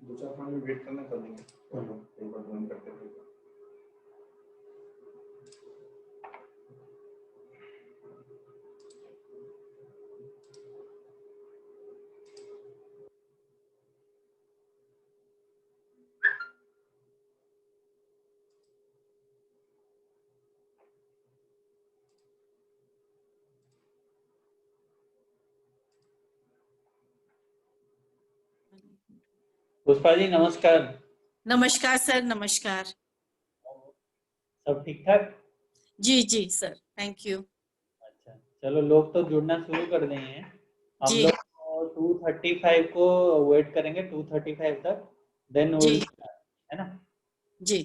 2-4 minute wait करना, कर देंगे। एक बार बंद करते थे। पुष्पा जी नमस्कार। नमस्कार सर, नमस्कार। सब ठीक ठाक? जी जी सर, थैंक यू। अच्छा, चलो लोग तो जुड़ना शुरू कर दिए हैं। हम जी लोग 2:35 को वेट करेंगे, 2:35 तक, देन जी विल, है ना? जी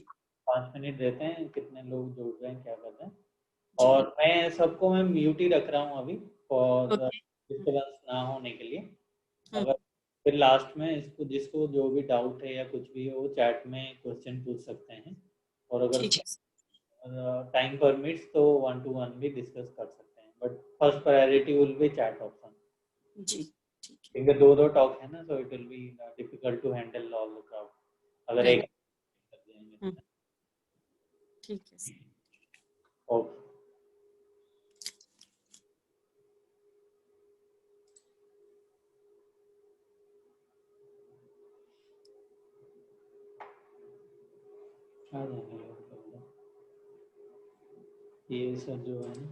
5 मिनट देते हैं, कितने लोग जुड़ रहे हैं, क्या कर रहे हैं। जी और मैं म्यूट ही रख रहा हूँ अभी, फॉर ओके। डिस्टर्बेंस ना होने के लिए। हम्म, अगर फिर लास्ट में इसको जिसको जो भी डाउट है या कुछ भी है वो चैट में क्वेश्चन पूछ सकते हैं, और अगर ठीक है। टाइम परमिट्स तो 1 to 1 भी डिस्कस कर सकते हैं, but first priority will be chat option, जी ठीक है। क्योंकि दो टॉक है ना, so it will be difficult to handle all the crowd अगर राइट। एक कर देंगे तो। ठीक है सर। ओके, आ जाएंगे लोग। ये सब जो है ना,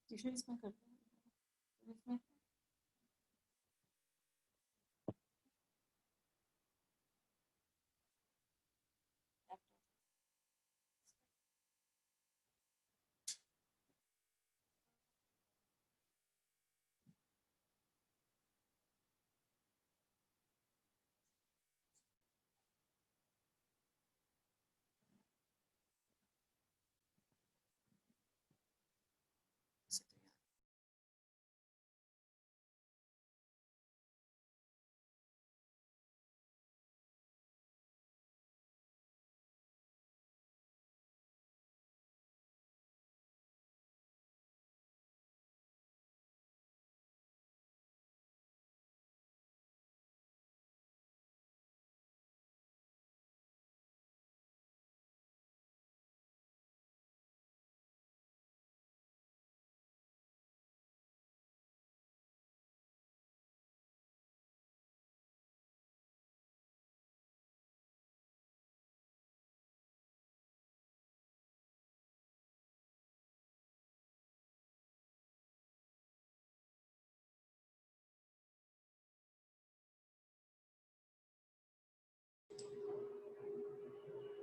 इसमें करते हैं इसमें।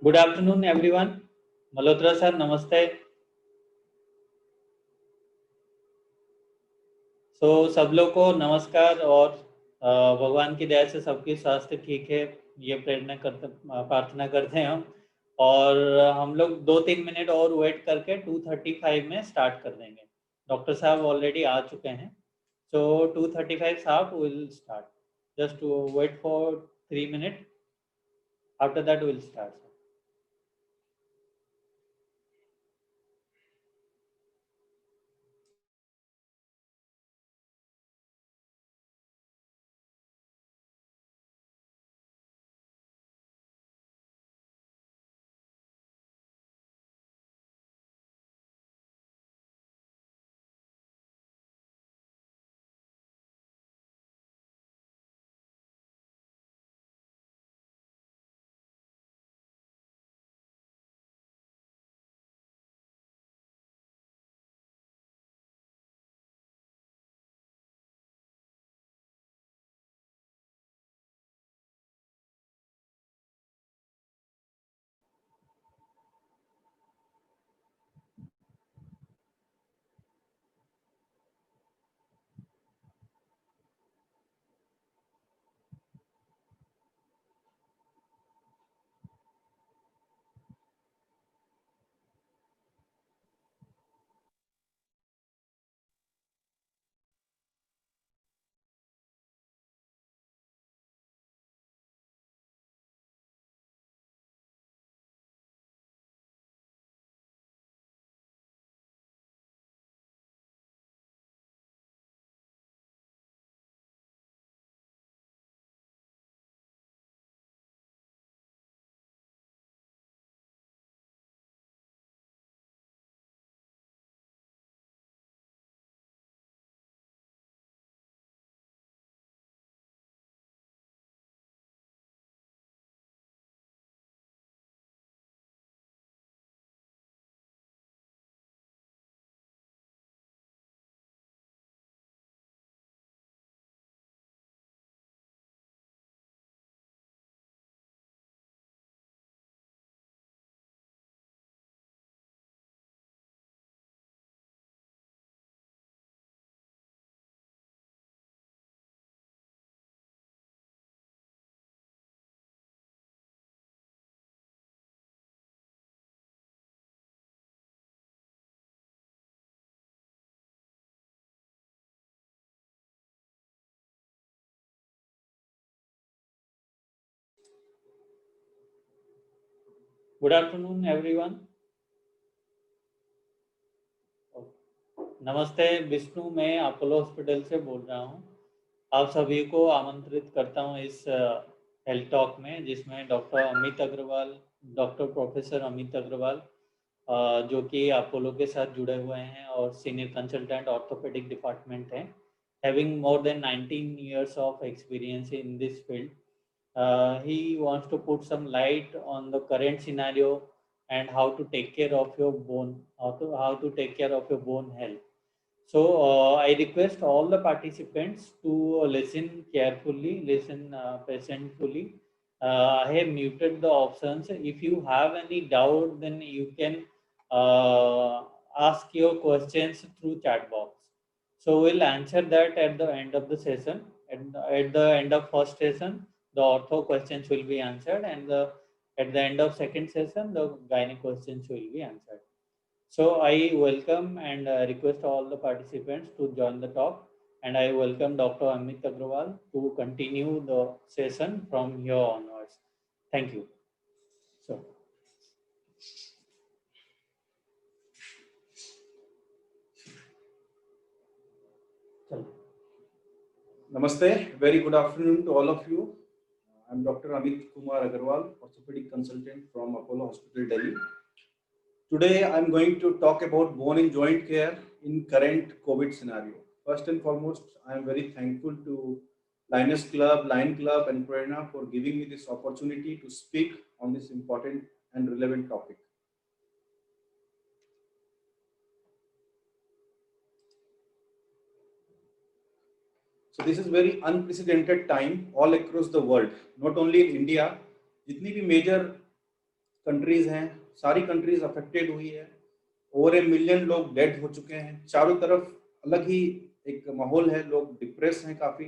Good afternoon everyone. Malhotra sir नमस्ते। सब लोग को नमस्कार, और भगवान की दया से सबकी स्वास्थ्य ठीक है, ये प्रार्थना करते हैं हम। और हम लोग 2-3 मिनट और वेट करके 2:35 में स्टार्ट कर देंगे। डॉक्टर साहब ऑलरेडी आ चुके हैं, सो 2:35 साहब will start. Just wait for 3 minute, after that will start. Good afternoon everyone. नमस्ते विष्णु, मैं अपोलो हॉस्पिटल से बोल रहा हूँ। आप सभी को आमंत्रित करता हूँ इस हेल्थ टॉक में, जिसमें doctor Amit Agarwal, doctor professor Amit Agarwal, जो कि अपोलो के साथ जुड़े हुए हैं और सीनियर कंसल्टेंट ऑर्थोपेडिक डिपार्टमेंट हैं, having more than 19 years of experience in this field. He wants to put some light on the current scenario and how to take care of your bone, how to take care of your bone health. So I request all the participants to listen carefully, listen patiently. I have muted the options. If you have any doubt, then you can ask your questions through chat box. So we'll answer that at the end of the session. At the end of first session, the ortho questions will be answered, and at the end of second session, the gynae questions will be answered. So I welcome and request all the participants to join the talk, and I welcome Dr. Amit Agrawal to continue the session from here onwards. Thank you. So. Namaste, very good afternoon to all of you. I'm Dr. Amit Kumar Agarwal, orthopedic consultant from Apollo Hospital, Delhi. Today, I'm going to talk about bone and joint care in current COVID scenario. First and foremost, I am very thankful to Lions Club, Lion Club and Prerna for giving me this opportunity to speak on this important and relevant topic. So this is very unprecedented time all across the world, not only in India. जितनी भी major countries हैं, सारी countries affected हुई है। Over 1 million लोग dead हो चुके हैं। चारों तरफ अलग ही एक माहौल है, लोग डिप्रेस हैं काफी।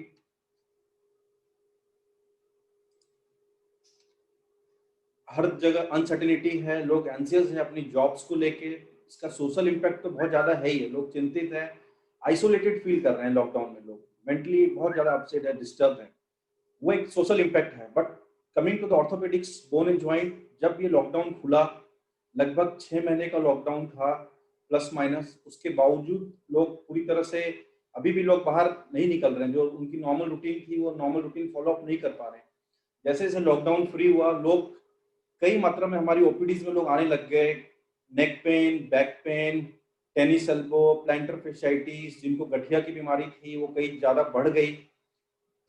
हर जगह अनसर्टेनिटी है, लोग एंशियस हैं अपनी जॉब्स को लेके। इसका सोशल इम्पैक्ट तो बहुत ज्यादा है ही है, लोग चिंतित हैं, आइसोलेटेड फील कर रहे हैं। लॉकडाउन में लोग मेंटली बहुत ज्यादा अपसेट है, डिस्टर्ब है, वो एक सोशल इम्पैक्ट है। But coming to the orthopaedics, bone and joint, जब ये लॉकडाउन खुला, लगभग 6 महीने का लॉकडाउन था प्लस माइनस, उसके बावजूद लोग पूरी तरह से, अभी भी लोग बाहर नहीं निकल रहे हैं। जो उनकी नॉर्मल रूटीन थी वो नॉर्मल रूटीन फॉलो अप नहीं कर पा रहे हैं। जैसे जैसे लॉकडाउन फ्री हुआ, लोग कई मात्रा में हमारी ओपीडीज में लोग आने लग गए। Neck pain, back pain, tennis elbow, planter fasciitis, जिनको गठिया की बीमारी थी वो कई ज्यादा बढ़ गई।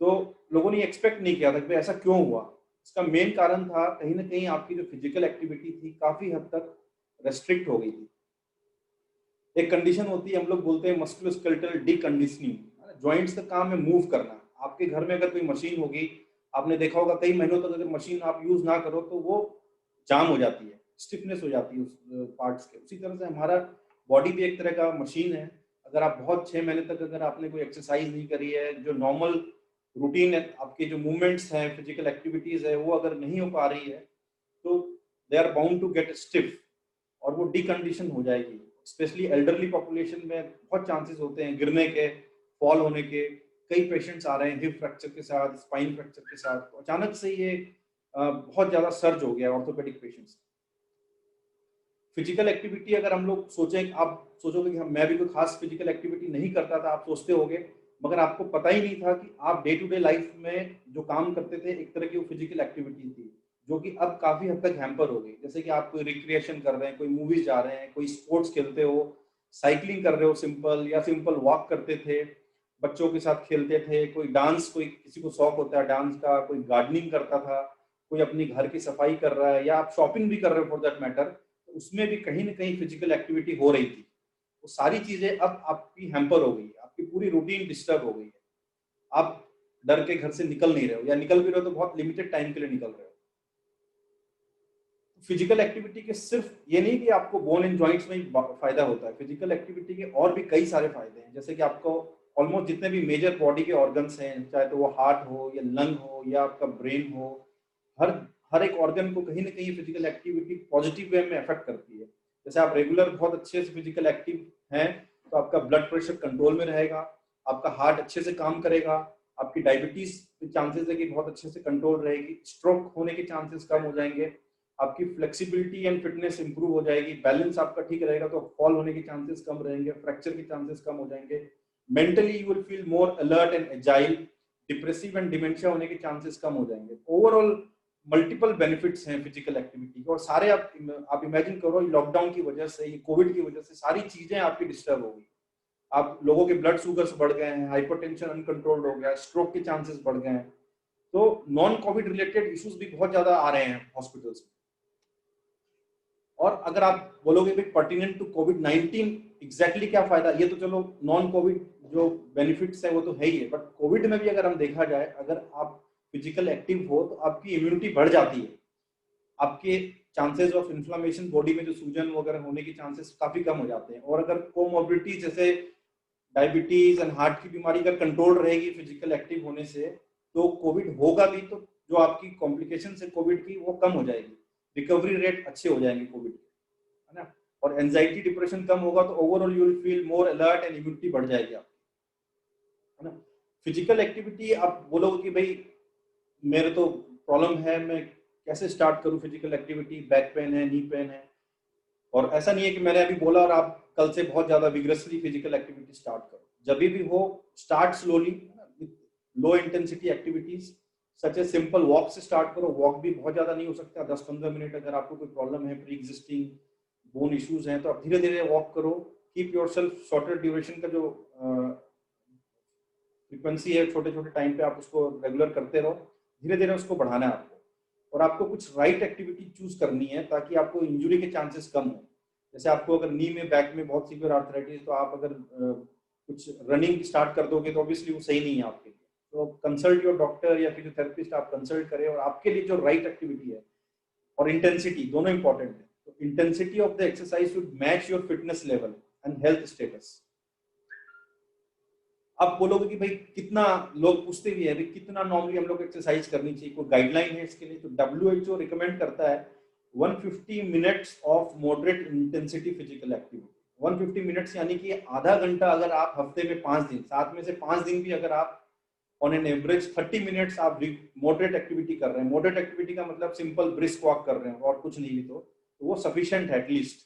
तो लोगों ने एक्सपेक्ट नहीं किया था कि ऐसा क्यों हुआ। इसका मेन कारण था कहीं ना कहीं आपकी जो फिजिकल एक्टिविटी थी काफी हद तक रेस्ट्रिक्ट हो गई थी। एक कंडीशन होती है, हम लोग बोलते हैं मस्कुलोस्केलेटल डीकंडीशनिंग। जॉइंट्स का काम है मूव करना। आपके घर में अगर कोई मशीन होगी, आपने देखा होगा कई महीनों तक अगर मशीन आप यूज ना करो तो वो जाम हो जाती है, स्टिफनेस हो जाती है उस पार्ट्स के। उसी तरह से हमारा बॉडी भी एक तरह का मशीन है। अगर आप बहुत 6 महीने तक अगर आपने कोई एक्सरसाइज नहीं करी है, जो नॉर्मल रूटीन है, आपके जो मूवमेंट्स हैं, फिजिकल एक्टिविटीज है, वो अगर नहीं हो पा रही है तो they are bound to get stiff और वो डीकंडीशन हो जाएगी। स्पेशली एल्डरली पॉपुलेशन में बहुत चांसेस होते हैं गिरने के, फॉल होने के। कई पेशेंट्स आ रहे हैं हिप फ्रैक्चर के साथ, स्पाइन फ्रैक्चर के साथ। तो अचानक से ये बहुत ज्यादा सर्ज हो गया ऑर्थोपेडिक पेशेंट्स। फिजिकल एक्टिविटी अगर हम लोग सोचें, आप सोचोगे कि मैं भी कोई खास फिजिकल एक्टिविटी नहीं करता था, आप सोचते होगे, मगर आपको पता ही नहीं था कि आप डे टू डे लाइफ में जो काम करते थे एक तरह की वो फिजिकल एक्टिविटी थी, जो कि अब काफी हद तक हैम्पर हो गई। जैसे कि आप कोई रिक्रिएशन कर रहे हैं, कोई मूवीज जा रहे हैं, कोई स्पोर्ट्स खेलते हो, साइकिलिंग कर रहे हो सिंपल, या सिंपल वॉक करते थे, बच्चों के साथ खेलते थे, कोई डांस, कोई किसी को शौक होता है डांस का, कोई गार्डनिंग करता था, कोई अपनी घर की सफाई कर रहा है, या आप शॉपिंग भी कर रहे हो फॉर दैट मैटर, तो उसमें भी कहीं ना कहीं फिजिकल एक्टिविटी हो रही थी। वो सारी चीजें अब आपकी हैम्पर हो गई, आपकी पूरी रूटीन डिस्टर्ब हो गई है। आप डर के घर से निकल नहीं रहे हो, या निकल भी रहे हो तो बहुत लिमिटेड टाइम के लिए निकल रहे हो। फिजिकल एक्टिविटी के सिर्फ ये नहीं कि आपको बोन एंड जॉइंट्स में ही फायदा होता है, फिजिकल एक्टिविटी के और भी कई सारे फायदे हैं। जैसे कि आपको ऑलमोस्ट जितने भी मेजर बॉडी के ऑर्गन्स हैं, चाहे तो वो हार्ट हो या लंग हो या आपका ब्रेन हो, हर एक ऑर्गन को कहीं ना कहीं फिजिकल एक्टिविटी पॉजिटिव वे में अफेक्ट करती है। जैसे आप रेगुलर बहुत अच्छे से फिजिकल एक्टिव हैं तो आपका ब्लड प्रेशर कंट्रोल में रहेगा, आपका हार्ट अच्छे से काम करेगा, आपकी डायबिटीज के चांसेस है कि बहुत अच्छे से कंट्रोल रहेगी, स्ट्रोक होने के चांसेस कम हो जाएंगे, आपकी फ्लेक्सिबिलिटी एंड फिटनेस इंप्रूव हो जाएगी, बैलेंस आपका ठीक रहेगा तो फॉल होने के चांसेस कम रहेंगे, फ्रैक्चर के चांसेस कम हो जाएंगे, mentally you will feel more alert and agile, depressive and dementia होने के चांसेस कम हो जाएंगे। ओवरऑल मल्टीपल बेनिफिट्स हैं फिजिकल एक्टिविटी के, और सारे आप इमेजिन करो लॉकडाउन की वजह से, ये कोविड की वजह से सारी चीजें आपकी डिस्टर्ब हो गई। आप लोगों के ब्लड शुगर्स बढ़ गए हैं, हाइपरटेंशन अनकंट्रोल्ड हो गया, स्ट्रोक के चांसेस बढ़ गए हैं, तो नॉन कोविड रिलेटेड इश्यूज भी बहुत ज्यादा आ रहे हैं हॉस्पिटल्स में। और अगर आप बोलोगे भाई पर्टिनेंट टू कोविड-19 एग्जैक्टली क्या फायदा, ये तो चलो नॉन कोविड जो बेनिफिट्स है वो तो है ही है, बट कोविड में भी अगर हम देखा जाए, अगर आप फिजिकल एक्टिव हो तो आपकी इम्यूनिटी बढ़ जाती है, आपके चांसेस ऑफ इन्फ्लामेशन, बॉडी में जो सूजन वगैरह होने के चांसेस काफी कम हो जाते हैं। और अगर कोमोर्बिडिटी जैसे डायबिटीज एंड हार्ट की बीमारी अगर कंट्रोल रहेगी फिजिकल एक्टिव होने से, तो कोविड होगा भी तो जो आपकी कॉम्प्लिकेशन है कोविड की वो कम हो जाएगी, रिकवरी रेट अच्छे हो जाएंगे कोविड के, है ना। और एंजाइटी डिप्रेशन कम होगा तो overall you will feel more alert and immunity बढ़ जाएगी आपकी, है ना। फिजिकल एक्टिविटी आप बोलोगे कि भाई मेरे तो प्रॉब्लम है, मैं कैसे स्टार्ट करूं फिजिकल एक्टिविटी, बैक पेन है, नी पेन है, और ऐसा नहीं है कि मैंने अभी बोला और आप कल से बहुत ज्यादा विग्रेसली फिजिकल एक्टिविटी स्टार्ट करो। जब भी हो start slowly, low intensity activities such a simple walk से स्टार्ट करो। वॉक भी बहुत ज्यादा नहीं हो सकता, 10-15 मिनट। अगर आपको कोई प्रॉब्लम है, प्री एग्जिस्टिंग बोन इश्यूज हैं, तो आप धीरे धीरे वॉक करो। कीप योरसेल्फ शॉर्टर ड्यूरेशन का जो फ्रीक्वेंसी है, छोटे छोटे टाइम पे आप उसको रेगुलर करते रहो, धीरे धीरे उसको बढ़ाना है आपको। और आपको कुछ राइट एक्टिविटी चूज करनी है ताकि आपको इंजुरी के चांसेस कम हो। जैसे आपको अगर नी में, बैक में बहुत सीवियर आर्थराइटिस, तो आप अगर कुछ रनिंग स्टार्ट कर दोगे तो ऑब्वियसली वो सही नहीं है आपके लिए। तो कंसल्ट योर डॉक्टर या फिजियोथेरेपिस्ट आप कंसल्ट करें, और आपके लिए जो राइट एक्टिविटी है और इंटेंसिटी दोनों इंपॉर्टेंट है। तो intensity of the exercise should match your fitness level and health status. आप बोलोगे कि भाई कितना, लोग पूछते भी है भाई कितना नॉर्मली हम लोग एक्सरसाइज करनी चाहिए, कोई गाइडलाइन है इसके लिए? तो WHO रिकमेंड करता है 150 minutes of moderate intensity physical activity. 150 minutes यानी कि आधा घंटा। अगर आप हफ्ते में 5 दिन, 7 में से 5 दिन भी अगर आप ऑन एन एवरेज 30 मिनट्स आप मॉडरेट एक्टिविटी कर रहे हैं, मॉडरेट एक्टिविटी का मतलब सिंपल ब्रिस्क वॉक कर रहे हैं और कुछ नहीं भी, तो वो सफिशिएंट है एटलीस्ट।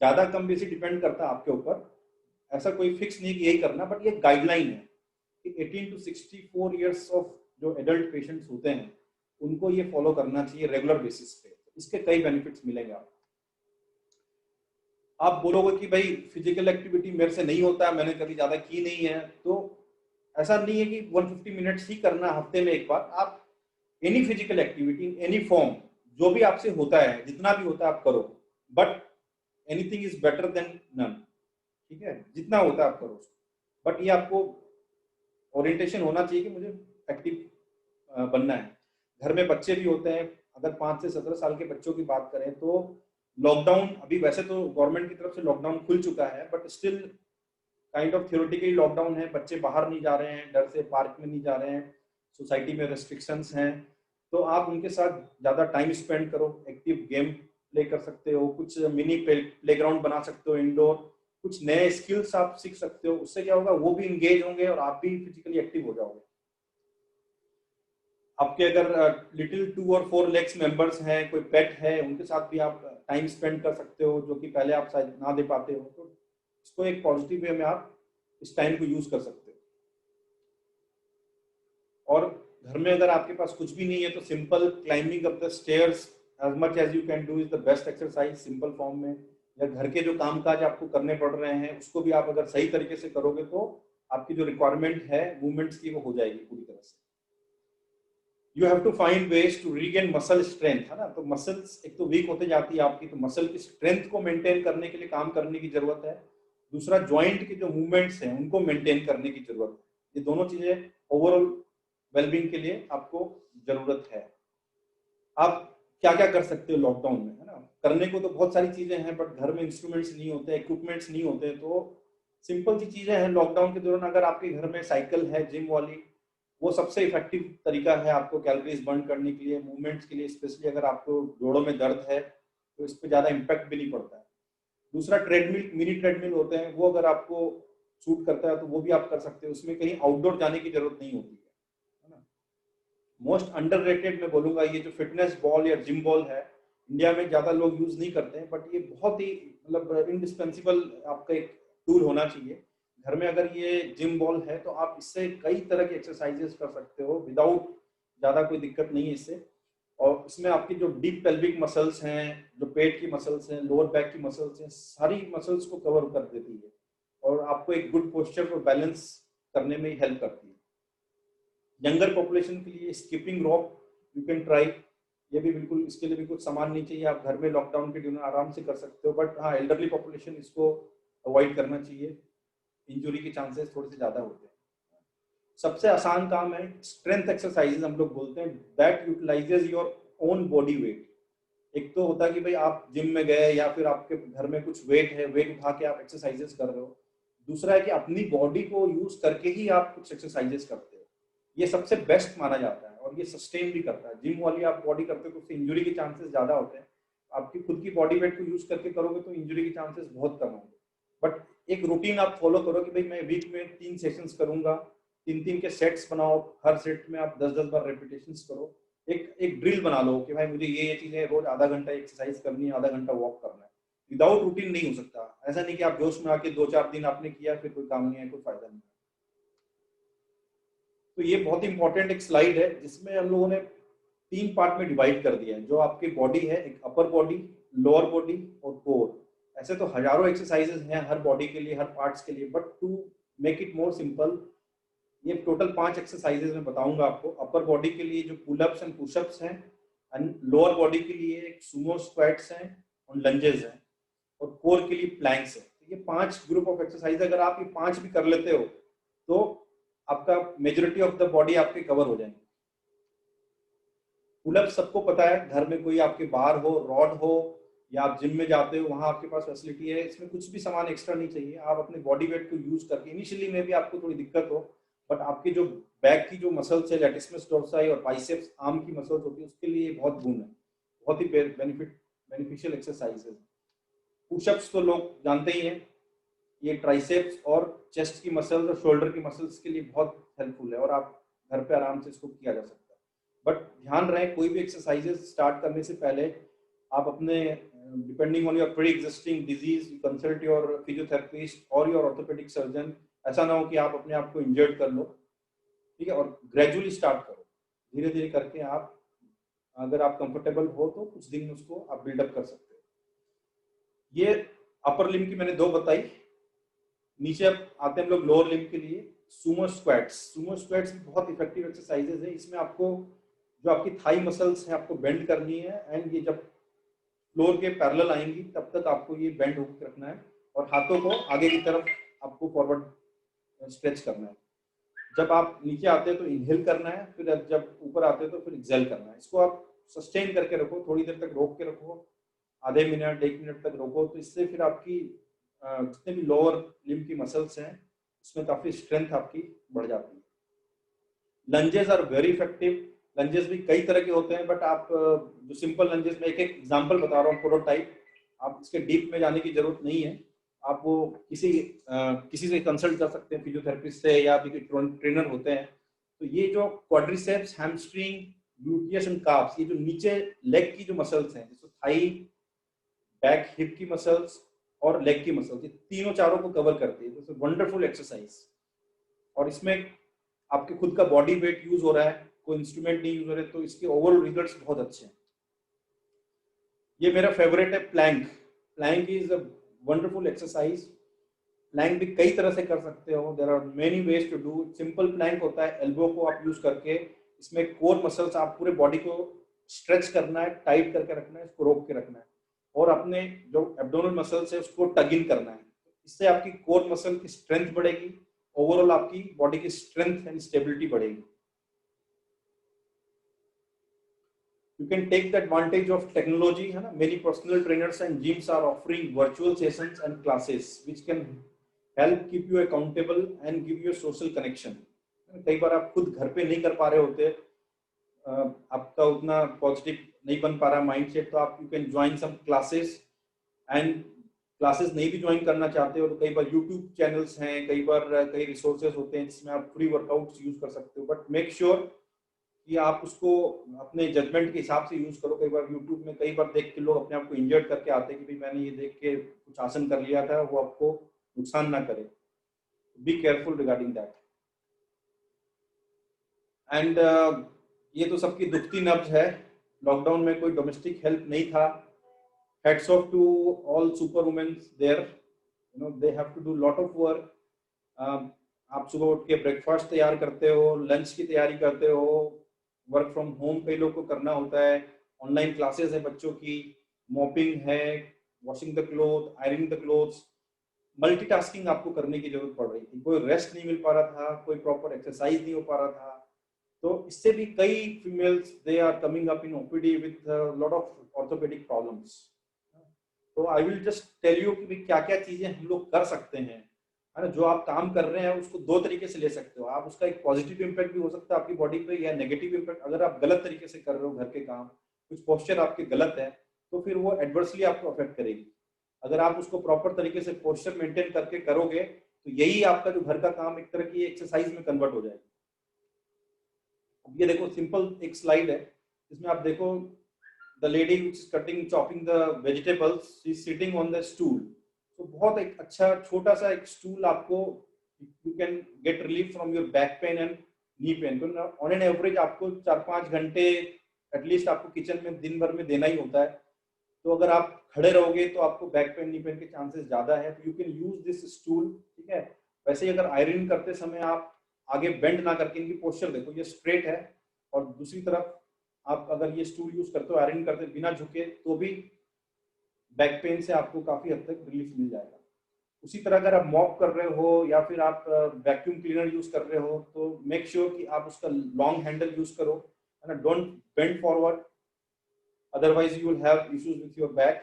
ज्यादा कम बेसी डिपेंड करता है आपके ऊपर, ऐसा कोई फिक्स नहीं कि यही करना, बट ये गाइडलाइन है कि 18 to 64 ईयर्स ऑफ जो एडल्ट पेशेंट्स होते हैं उनको ये फॉलो करना चाहिए रेगुलर बेसिस पे। इसके कई बेनिफिट्स मिलेंगे आपको। आप बोलोगे कि भाई फिजिकल एक्टिविटी मेरे से नहीं होता है, मैंने कभी ज्यादा की नहीं है, तो ऐसा नहीं है कि 150 मिनट्स ही करना हफ्ते में एक बार। आप any physical activity any form, जो भी आपसे होता है, जितना भी होता है आप करो, but anything is better than none. ठीक है, जितना होता है आप करो, बट ये आपको ओरिएंटेशन होना चाहिए कि मुझे एक्टिव बनना है। घर में बच्चे भी होते हैं, अगर 5 से 17 साल के बच्चों की बात करें तो लॉकडाउन, अभी वैसे तो गवर्नमेंट की तरफ से लॉकडाउन खुल चुका है, but still kind of theoretically lockdown है। बच्चे बाहर नहीं जा रहे हैं, डर से पार्क में नहीं जा रहे हैं, सोसाइटी में रेस्ट्रिक्शंस हैं, तो आप उनके साथ ज्यादा टाइम स्पेंड करो। एक्टिव गेम प्ले कर सकते हो, कुछ मिनी प्लेग्राउंड बना सकते हो इंडोर, कुछ नए स्किल्स आप सीख सकते हो। उससे क्या होगा, वो भी इंगेज होंगे और आप भी फिजिकली एक्टिव हो जाओगे। आपके अगर लिटिल 2 और 4 लेग्स मेंबर्स हैं, कोई पेट है, उनके साथ भी आप टाइम स्पेंड कर सकते हो, जो कि पहले आप शायद ना दे पाते हो। तो इसको एक पॉजिटिव वे में आप इस टाइम को यूज कर सकते हो। और घर में अगर आपके पास कुछ भी नहीं है तो simple climbing up the stairs as much as you can do is the best exercise, simple form में। या घर के जो कामकाज आपको करने पड़ रहे हैं उसको भी आप अगर सही तरीके से करोगे तो आपकी जो रिक्वायरमेंट है मूवमेंट्स की, वो हो जाएगी पूरी तरह से। You have to find ways to regain muscle strength, है ना। तो मसल्स एक तो वीक होते जाती है आपकी, तो मसल की स्ट्रेंथ को मेंटेन करने के लिए काम करने की जरूरत है। दूसरा, जॉइंट के जो मूवमेंट्स हैं उनको मेंटेन करने की जरूरत है। ये दोनों चीजें ओवरऑल वेलबींग के लिए आपको जरूरत है। आप क्या क्या कर सकते हो लॉकडाउन में, है ना। करने को तो बहुत सारी चीजें हैं, बट घर में इंस्ट्रूमेंट्स नहीं होते, इक्विपमेंट्स नहीं होते, तो सिंपल सी चीजें हैं लॉकडाउन के दौरान। अगर आपके घर में साइकिल है जिम वाली, वो सबसे इफेक्टिव तरीका है आपको कैलोरीज बर्न करने के लिए, मूवमेंट्स के लिए। स्पेशली अगर आपको जोड़ों में दर्द है तो इस पर ज्यादा इम्पैक्ट भी नहीं पड़ता है। दूसरा, ट्रेडमिल, मिनी ट्रेडमिल होते हैं, वो अगर आपको सूट करता है तो वो भी आप कर सकते हो। उसमें कहीं आउटडोर जाने की जरूरत नहीं होती है ना। मोस्ट अंडररेटेड मैं बोलूंगा, ये जो फिटनेस बॉल या जिम बॉल है, इंडिया में ज्यादा लोग यूज नहीं करते हैं, बट ये बहुत ही मतलब इंडिस्पेंसिबल आपका एक टूल होना चाहिए घर में। अगर ये जिम बॉल है तो आप इससे कई तरह की एक्सरसाइजेस कर सकते हो विदाउट ज्यादा कोई दिक्कत नहीं है इससे। और इसमें आपकी जो डीप पेल्विक मसल्स हैं, जो पेट की मसल्स हैं, लोअर बैक की मसल्स हैं, सारी मसल्स को कवर कर देती है और आपको एक गुड पोस्चर और बैलेंस करने में हेल्प करती है। यंगर पॉपुलेशन के लिए skipping rope you can try, ये भी बिल्कुल, इसके लिए भी कुछ सामान नहीं चाहिए, आप घर में लॉकडाउन के दिन आराम से कर सकते हो। बट हाँ, एल्डरली पॉपुलेशन इसको अवॉइड करना चाहिए, इंजुरी के चांसेस थोड़े से ज्यादा होते हैं। सबसे आसान काम है स्ट्रेंथ एक्सरसाइजेज, हम लोग बोलते हैं, that utilises your own body weight. एक तो होता है कि भाई आप जिम में गए या फिर आपके घर में कुछ वेट है, वेट उठा के आप एक्सरसाइजेस कर रहे हो। दूसरा है कि अपनी बॉडी को यूज करके ही आप कुछ एक्सरसाइजेस करते हो, ये सबसे बेस्ट माना जाता है और ये सस्टेन भी करता है। जिम वाली आप बॉडी करते हो तो उससे इंजुरी के चांसेस ज्यादा होते हैं, आपकी खुद की बॉडी वेट को यूज करके करोगे तो इंजुरी के चांसेस बहुत कम होंगे। बट एक रूटीन आप फॉलो करो कि भाई मैं वीक में 3 सेशंस करूंगा, 3-3 के सेट्स बनाओ, हर सेट में आप 10-10 बार रेपिटेशंस करो। एक ड्रिल बना लो कि भाई मुझे ये चीजें रोज आधा घंटा एक्सरसाइज करनी है, आधा घंटा वॉक करना है। विदाउट रूटीन नहीं हो सकता। ऐसा नहीं कि आप जोश में आके 2-4 दिन आपने किया फिर कोई काम नहीं है, कोई फायदा नहीं है। तो ये बहुत इंपॉर्टेंट एक स्लाइड है जिसमें हम लोगों ने 3 पार्ट में डिवाइड कर दिया है। जो आपकी बॉडी है, एक अपर बॉडी, लोअर बॉडी और कोर। ऐसे तो हजारों एक्सरसाइजेस हैं हर बॉडी के लिए, हर पार्ट्स के लिए, but to make it more simple ये टोटल 5 एक्सरसाइजेस मैं बताऊंगा आपको। अपर बॉडी के लिए जो पुलअप्स एंड पुशअप्स हैं, एंड लोअर बॉडी के लिए एक सुमो स्क्वाट्स हैं और लंजेस हैं, और कोर के लिए प्लैंक्स हैं। तो ये 5 ग्रुप ऑफ एक्सरसाइज, अगर आप ये 5 भी कर लेते हो तो आपका मेजॉरिटी ऑफ द बॉडी आपके कवर हो जाएंगे। पुलअप सबको पता है, घर में कोई आपके बार हो, रॉड हो, या आप जिम में जाते हो वहां आपके पास फैसिलिटी है। इसमें कुछ भी सामान एक्स्ट्रा नहीं चाहिए, आप अपने बॉडी वेट को यूज करके, इनिशियली में भी आपको थोड़ी दिक्कत हो, बट आपकी जो बैक की जो मसल्स है, लैटिसिमस डोर्साई और बाइसेप्स आर्म की मसल्स होती है, उसके लिए बहुत गुण है, बहुत ही बेनिफिशियल एक्सरसाइज है। पुशअप्स तो लोग जानते ही हैं, ये ट्राइसेप्स और चेस्ट की मसल्स और शोल्डर की मसल्स के लिए बहुत हेल्पफुल है और आप घर पे आराम से इसको किया जा सकता है। बट ध्यान रहे, कोई भी एक्सरसाइजेस स्टार्ट करने से पहले आप अपने depending on your pre existing disease consult your physiotherapist और योर ऑर्थोपेडिक सर्जन। ऐसा ना हो कि आप अपने आप को इंजर्ड कर लो, ठीक है। और ग्रेजुअली स्टार्ट करो, धीरे धीरे करके आप, अगर आप कंफर्टेबल हो तो कुछ दिन में उसको आप बिल्डअप कर सकते हो। ये अपर लिम्ब की मैंने 2 बताई। नीचे अब आते हैं हम लोग लोअर लिम्ब के लिए, सुमो स्क्वाट्स। सुमो स्क्वाट्स बहुत इफेक्टिव एक्सरसाइजेज है। इसमें आपको जो आपकी थाई मसल्स है आपको बेंड करनी है, एंड ये जब फ्लोर के पैरेलल आएंगी तब तक आपको ये बेंड होकर रखना है और हाथों को आगे की तरफ आपको फॉरवर्ड स्ट्रेच करना है। जब आप नीचे आते हैं तो इनहेल करना है, फिर जब ऊपर आते हैं तो फिर एक्सेल करना है। इसको आप सस्टेन करके रखो, थोड़ी देर तक रोक के रखो, आधे मिनट 1 मिनट तक रोको, तो इससे फिर आपकी जितने भी लोअर लिम्ब की मसल्स हैं उसमें काफी स्ट्रेंथ आपकी बढ़ जाती है। Lunges are very effective. Lunges भी कई तरह के होते हैं, बट आप जो सिंपल लंजेस में एक एग्जांपल बता रहा हूँ, प्रोटोटाइप। आप इसके डीप में जाने की जरूरत नहीं है, आप वो किसी से कंसल्ट कर सकते हैं, फिजियोथेरेपिस्ट से या भी ट्रेनर होते हैं। तो ये जो quadriceps, hamstring, gluteus and carbs, ये जो नीचे लेग की जो मसल्स हैं, जैसे थाई, बैक, हिप की मसल्स और लेग की मसल्स, ये तीनों चारों को कवर करती है। तो वंडरफुल एक्सरसाइज, और इसमें आपके खुद का बॉडी वेट यूज हो रहा है, कोई इंस्ट्रूमेंट नहीं यूज हो रहे, तो इसके ओवरऑल रिजल्ट्स बहुत अच्छे हैं। ये मेरा फेवरेट है plank. Plank is a wonderful exercise. Plank भी कई तरह से कर सकते हो, there are many ways to do. Simple plank होता है, एल्बो को आप यूज करके, इसमें कोर मसल्स, आप पूरे बॉडी को स्ट्रेच करना है, टाइट करके रखना है, इसको रोक के रखना है, और अपने जो एब्डोमिनल मसल्स है उसको टग इन करना है। इससे आपकी कोर मसल की स्ट्रेंथ बढ़ेगी, ओवरऑल आपकी बॉडी की स्ट्रेंथ एंड स्टेबिलिटी बढ़ेगी। You can take the advantage of technology, है ना। Many personal trainers and gyms are offering virtual sessions and classes which can help keep you accountable and give you a social connection. कई बार आप खुद घर पे नहीं कर पा रहे होते, आपका उतना पॉजिटिव नहीं बन पा रहा माइंडसेट, तो आप you can join some classes. And classes नहीं भी ज्वाइन करना चाहते हो तो कई बार यूट्यूब चैनल्स हैं, कई बार कई रिसोर्सेज होते हैं जिसमें आप फ्री वर्कआउट्स यूज कर सकते हो। बट मेक श्योर कि आप उसको अपने जजमेंट के हिसाब से यूज करो। कई बार यूट्यूब में कई बार देख के लोग अपने आप को इंजर्ड करके आते हैं कि भाई मैंने ये देख के कुछ आसन कर लिया था, वो आपको नुकसान ना करे। Be careful regarding that. And ये तो सबकी दुखती नब्ज है, लॉकडाउन में कोई डोमेस्टिक हेल्प नहीं था। Hats off to all super womens there, you know they have to do lot of work. आप सुबह उठ के ब्रेकफास्ट तैयार करते हो, लंच की तैयारी करते हो, वर्क फ्रॉम होम कई लोग को करना होता है, ऑनलाइन क्लासेस है बच्चों की, मॉपिंग है, washing the cloth, ironing the clothes, multitasking आपको करने की जरूरत पड़ रही थी। कोई रेस्ट नहीं मिल पा रहा था, कोई प्रॉपर एक्सरसाइज नहीं हो पा रहा था। तो इससे भी कई females they are coming up in OPD with lot of orthopaedic problems. तो I will just tell you कि क्या क्या चीजें हम लोग कर सकते हैं, है ना। जो आप काम कर रहे हैं उसको दो तरीके से ले सकते हो आप। उसका एक पॉजिटिव इम्पैक्ट भी हो सकता है आपकी बॉडी पे, या नेगेटिव इम्पैक्ट। अगर आप गलत तरीके से कर रहे हो घर के काम, कुछ पोस्चर आपके गलत है, तो फिर वो एडवर्सली आपको अफेक्ट करेगी। अगर आप उसको प्रॉपर तरीके से पोस्चर मेंटेन करके करोगे तो यही आपका जो घर का काम एक तरह की एक्सरसाइज में कन्वर्ट हो जाएगी। अब ये देखो सिंपल एक स्लाइड है, इसमें आप देखो the lady which is cutting chopping the vegetables, she is sitting on the stool. तो बहुत एक अच्छा छोटा सा एक स्टूल आपको, you can get relief from your back pain and knee pain. तो ऑन एन एवरेज आपको 4-5 घंटे एटलीस्ट आपको किचन में दिन भर में देना ही होता है। तो अगर आप खड़े रहोगे तो आपको बैक पेन नी पेन के चांसेस ज्यादा है। तो you can use this stool, ठीक है। वैसे ही अगर आयरन करते समय आप आगे बेंड ना करके, इनकी पोस्चर देखो ये स्ट्रेट है, और दूसरी तरफ आप अगर ये स्टूल यूज करते हो आयरन करते बिना झुके, तो भी बैक पेन से आपको काफी हद तक रिलीफ मिल जाएगा। उसी तरह अगर आप मॉप कर रहे हो या फिर आप वैक्यूम क्लीनर यूज कर रहे हो, तो मेक श्योर कि आप उसका लॉन्ग हैंडल यूज करो, है ना। Don't bend forward, otherwise you will have issues with your back.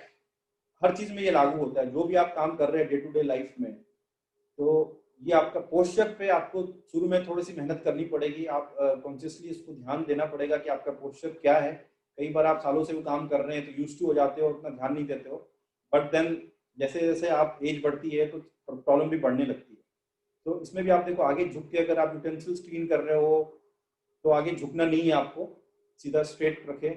हर चीज में ये लागू होता है, जो भी आप काम कर रहे हैं डे टू डे लाइफ में। तो ये आपका पोस्चर पे आपको शुरू में थोड़ी सी मेहनत करनी पड़ेगी। आप कॉन्शियसली इसको ध्यान देना पड़ेगा कि आपका पोस्चर क्या है। कई बार आप सालों से वो काम कर रहे हैं तो यूज टू हो जाते हो, उतना ध्यान नहीं देते हो, बट देन जैसे जैसे आप एज बढ़ती है तो प्रॉब्लम भी बढ़ने लगती है। तो इसमें भी आप देखो आगे झुक के अगर आप यूटेंसिल्स क्लीन कर रहे हो तो आगे झुकना नहीं है आपको, सीधा स्ट्रेट रखे।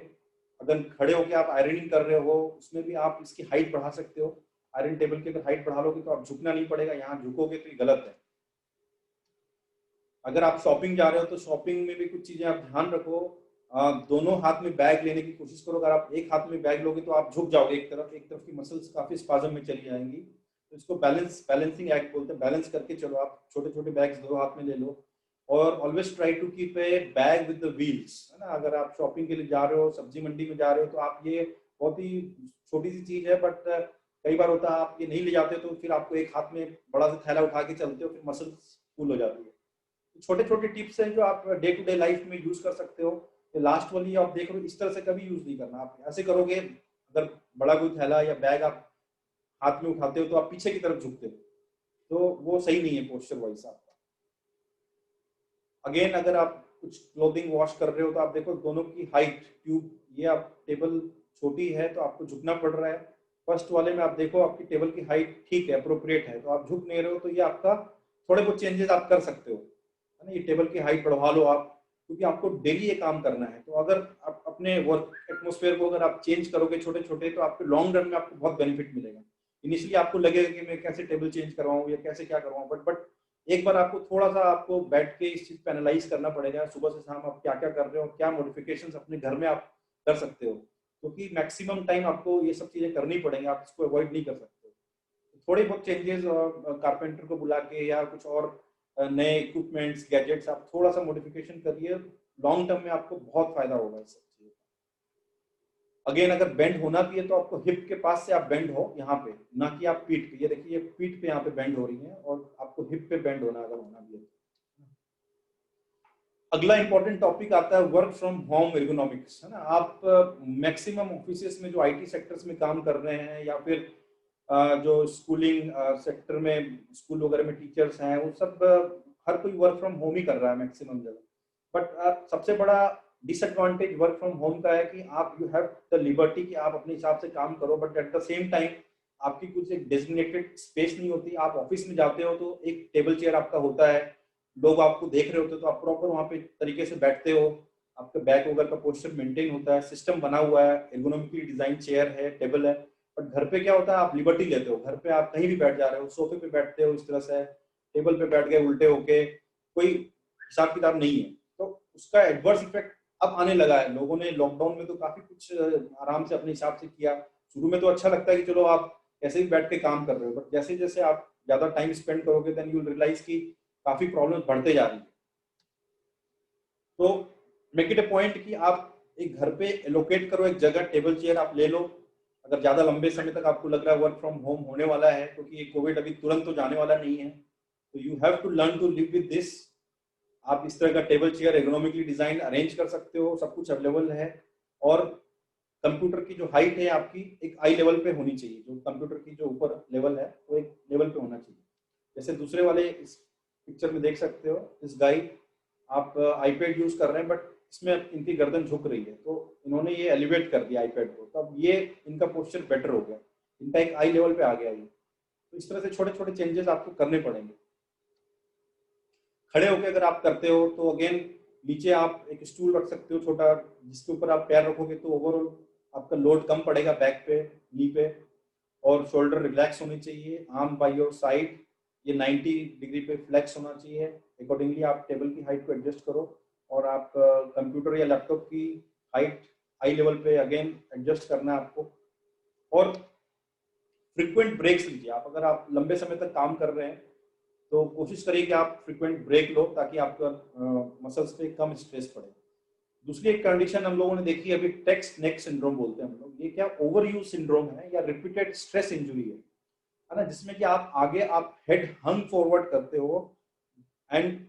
अगर खड़े होकर आप आयरनिंग कर रहे हो उसमें भी आप इसकी हाइट बढ़ा सकते हो। आयरन टेबल की अगर हाइट बढ़ा लोगे तो आप झुकना नहीं पड़ेगा, यहाँ झुकोगे तो ये गलत है। अगर आप शॉपिंग जा रहे हो तो शॉपिंग में भी कुछ चीजें आप ध्यान रखो। दोनों हाथ में बैग लेने की कोशिश करो। अगर आप एक हाथ में बैग लोगे तो आप झुक जाओगे एक तरफ की मसल्स काफी स्पाजम में चली जाएंगी। तो इसको बैलेंसिंग एक्ट बोलते हैं। बैलेंस करके चलो, आप छोटे छोटे बैग्स दो हाथ में ले लो, और always try to keep a bag with the wheels, है ना। अगर आप शॉपिंग के लिए जा रहे हो, सब्जी मंडी में जा रहे हो, तो आप ये बहुत ही छोटी सी चीज है, बट कई बार होता है आप ये नहीं ले जाते तो फिर आपको एक हाथ में बड़ा सा थैला उठा के चलते हो, फिर मसल्स फुल हो जाती है। छोटे छोटे टिप्स हैं जो आप डे टू डे लाइफ में यूज कर सकते हो। लास्ट वाली आप देख रहे हो, इस तरह से कभी यूज नहीं करना। आप ऐसे करोगे, अगर बड़ा कोई थैला या बैग आप हाथ में उठाते हो तो आप पीछे की तरफ झुकते हो, तो वो सही नहीं है पोस्चर वाइज आपका। अगेन अगर आप कुछ क्लोथिंग वॉश कर रहे हो तो आप देखो दोनों की हाइट ट्यूब, ये आप टेबल छोटी है तो आपको झुकना पड़ रहा है। फर्स्ट वाले में आप देखो आपकी टेबल की हाइट ठीक है, अप्रोप्रिएट है, तो आप झुक नहीं रहे हो। तो ये आपका थोड़े बहुत चेंजेस आप कर सकते हो, है ना। ये टेबल की हाइट बढ़वा लो आप, क्योंकि आपको डेली ये काम करना है। तो अगर आप अपने वर्क एटमॉस्फेयर को अगर आप चेंज करोगे छोटे छोटे, तो आपको लॉन्ग रन में आपको बहुत बेनिफिट मिलेगा। इनिशियली आपको लगेगा कि मैं कैसे टेबल चेंज करवाऊं या कैसे क्या करवाऊं, बट एक बार आपको थोड़ा सा आपको बैठ के इस चीज पे एनालाइज करना पड़ेगा, सुबह से शाम आप क्या क्या कर रहे हो, क्या मॉडिफिकेशंस अपने घर में आप कर सकते हो, क्योंकि मैक्सिमम टाइम आपको ये सब चीजें करनी पड़ेंगी, आप इसको अवॉइड नहीं कर सकते। थोड़े बहुत चेंजेस कारपेंटर को बुला के या कुछ और नए इक्विपमेंट्स गैजेट्स आप थोड़ा सा मॉडिफिकेशन करिए, लॉन्ग टर्म में आपको बहुत फायदा होगा इस सब चीजों का। अगेन अगर बेंड होना भी है तो आपको हिप के पास से आप बेंड हो यहाँ पे, ना कि आप पीठ पे। ये देखिए पीठ पे यहाँ पे बेंड हो रही है, और आपको हिप पे बेंड होना अगर होना भी है। अगला इंपॉर्टेंट टॉपिक आता है वर्क फ्रॉम होम एर्गोनॉमिक्स, है ना। आप मैक्सिमम ऑफिसेस में जो आईटी सेक्टर्स में काम कर रहे हैं, या फिर जो स्कूलिंग सेक्टर में स्कूल वगैरह में टीचर्स हैं, वो सब हर कोई वर्क फ्रॉम होम ही कर रहा है मैक्सिमम जगह। बट सबसे बड़ा डिसएडवांटेज वर्क फ्रॉम होम का है कि आप यू हैव द लिबर्टी कि आप अपने हिसाब से काम करो, but at the same time आपकी कुछ एक डेजिग्नेटेड स्पेस नहीं होती। आप ऑफिस में जाते हो तो एक टेबल चेयर आपका होता है, लोग आपको देख रहे होते हो, तो आप प्रॉपर वहाँ पे तरीके से बैठते हो, आपका बैक वगैरह का पोस्चर मेंटेन होता है, सिस्टम बना हुआ है, एर्गोनॉमिकली डिजाइन चेयर है, टेबल है। बट घर पे क्या होता है, आप लिबर्टी लेते हो, घर पे आप कहीं भी बैठ जा रहे हो, सोफे पे बैठते हो इस तरह से, टेबल पे बैठ गए उल्टे होके, कोई हिसाब किताब नहीं है। तो उसका एडवर्स इफेक्ट अब आने लगा है। लोगों ने लॉकडाउन में तो काफी कुछ आराम से अपने हिसाब से किया। शुरू में तो अच्छा लगता है कि चलो आप कैसे भी बैठ के काम कर रहे हो, बट जैसे जैसे आप ज्यादा टाइम स्पेंड करोगे देन यू विल रियलाइज कि काफी प्रॉब्लम्स बढ़ते जा रही है। तो मेक इट अ पॉइंट कि आप एक घर पे एलोकेट करो एक जगह, टेबल चेयर आप ले लो। अगर ज्यादा लंबे समय तक आपको लग रहा है वर्क फ्रॉम होम होने वाला है, क्योंकि ये कोविड अभी तुरंत तो जाने वाला नहीं है, तो you have to learn to live with this. आप इस तरह का table chair ergonomically design arrange कर सकते हो, सब कुछ अवेलेबल है। और कंप्यूटर की जो हाइट है आपकी एक आई लेवल पे होनी चाहिए, जो कंप्यूटर की जो ऊपर लेवल है वो एक लेवल पे होना चाहिए। जैसे दूसरे वाले इस पिक्चर में देख सकते हो, इस गाइड आप आईपैड यूज कर रहे हैं, बट इसमें इनकी गर्दन झुक रही है, तो इन्होंने ये एलिवेट कर दिया आईपैड को, तो अब ये इनका पोस्चर बेटर हो गया, इनका एक आई लेवल पे आ गया ये। तो इस तरह से छोटे छोटे चेंजेस आपको करने पड़ेंगे। खड़े होकर अगर आप करते हो तो अगेन नीचे आप एक स्टूल रख सकते हो छोटा, जिसके ऊपर आप पैर रखोगे तो ओवरऑल आपका लोड कम पड़ेगा बैक पे, नी पे, और शोल्डर रिलैक्स होनी चाहिए। आर्म बाय योर साइड ये 90 डिग्री पे फ्लेक्स होना चाहिए। अकॉर्डिंगली आप टेबल की हाइट को एडजस्ट करो, और आप कंप्यूटर या लैपटॉप की हाइट हाई लेवल पे अगेन एडजस्ट करना है आपको। और फ्रीक्वेंट ब्रेक्स लीजिए। आप अगर आप लंबे समय तक काम कर रहे हैं तो कोशिश करिए कि आप फ्रीक्वेंट ब्रेक लो, ताकि आपका मसल्स पे कम स्ट्रेस पड़े। दूसरी एक कंडीशन हम लोगों ने देखी अभी, टेक्स्ट नेक सिंड्रोम बोलते हैं हम लोग। ये क्या ओवर यूज सिंड्रोम है या रिपीटेड स्ट्रेस इंजुरी है ना, जिसमें कि आप आगे आप हेड हंग फॉरवर्ड करते हो एंड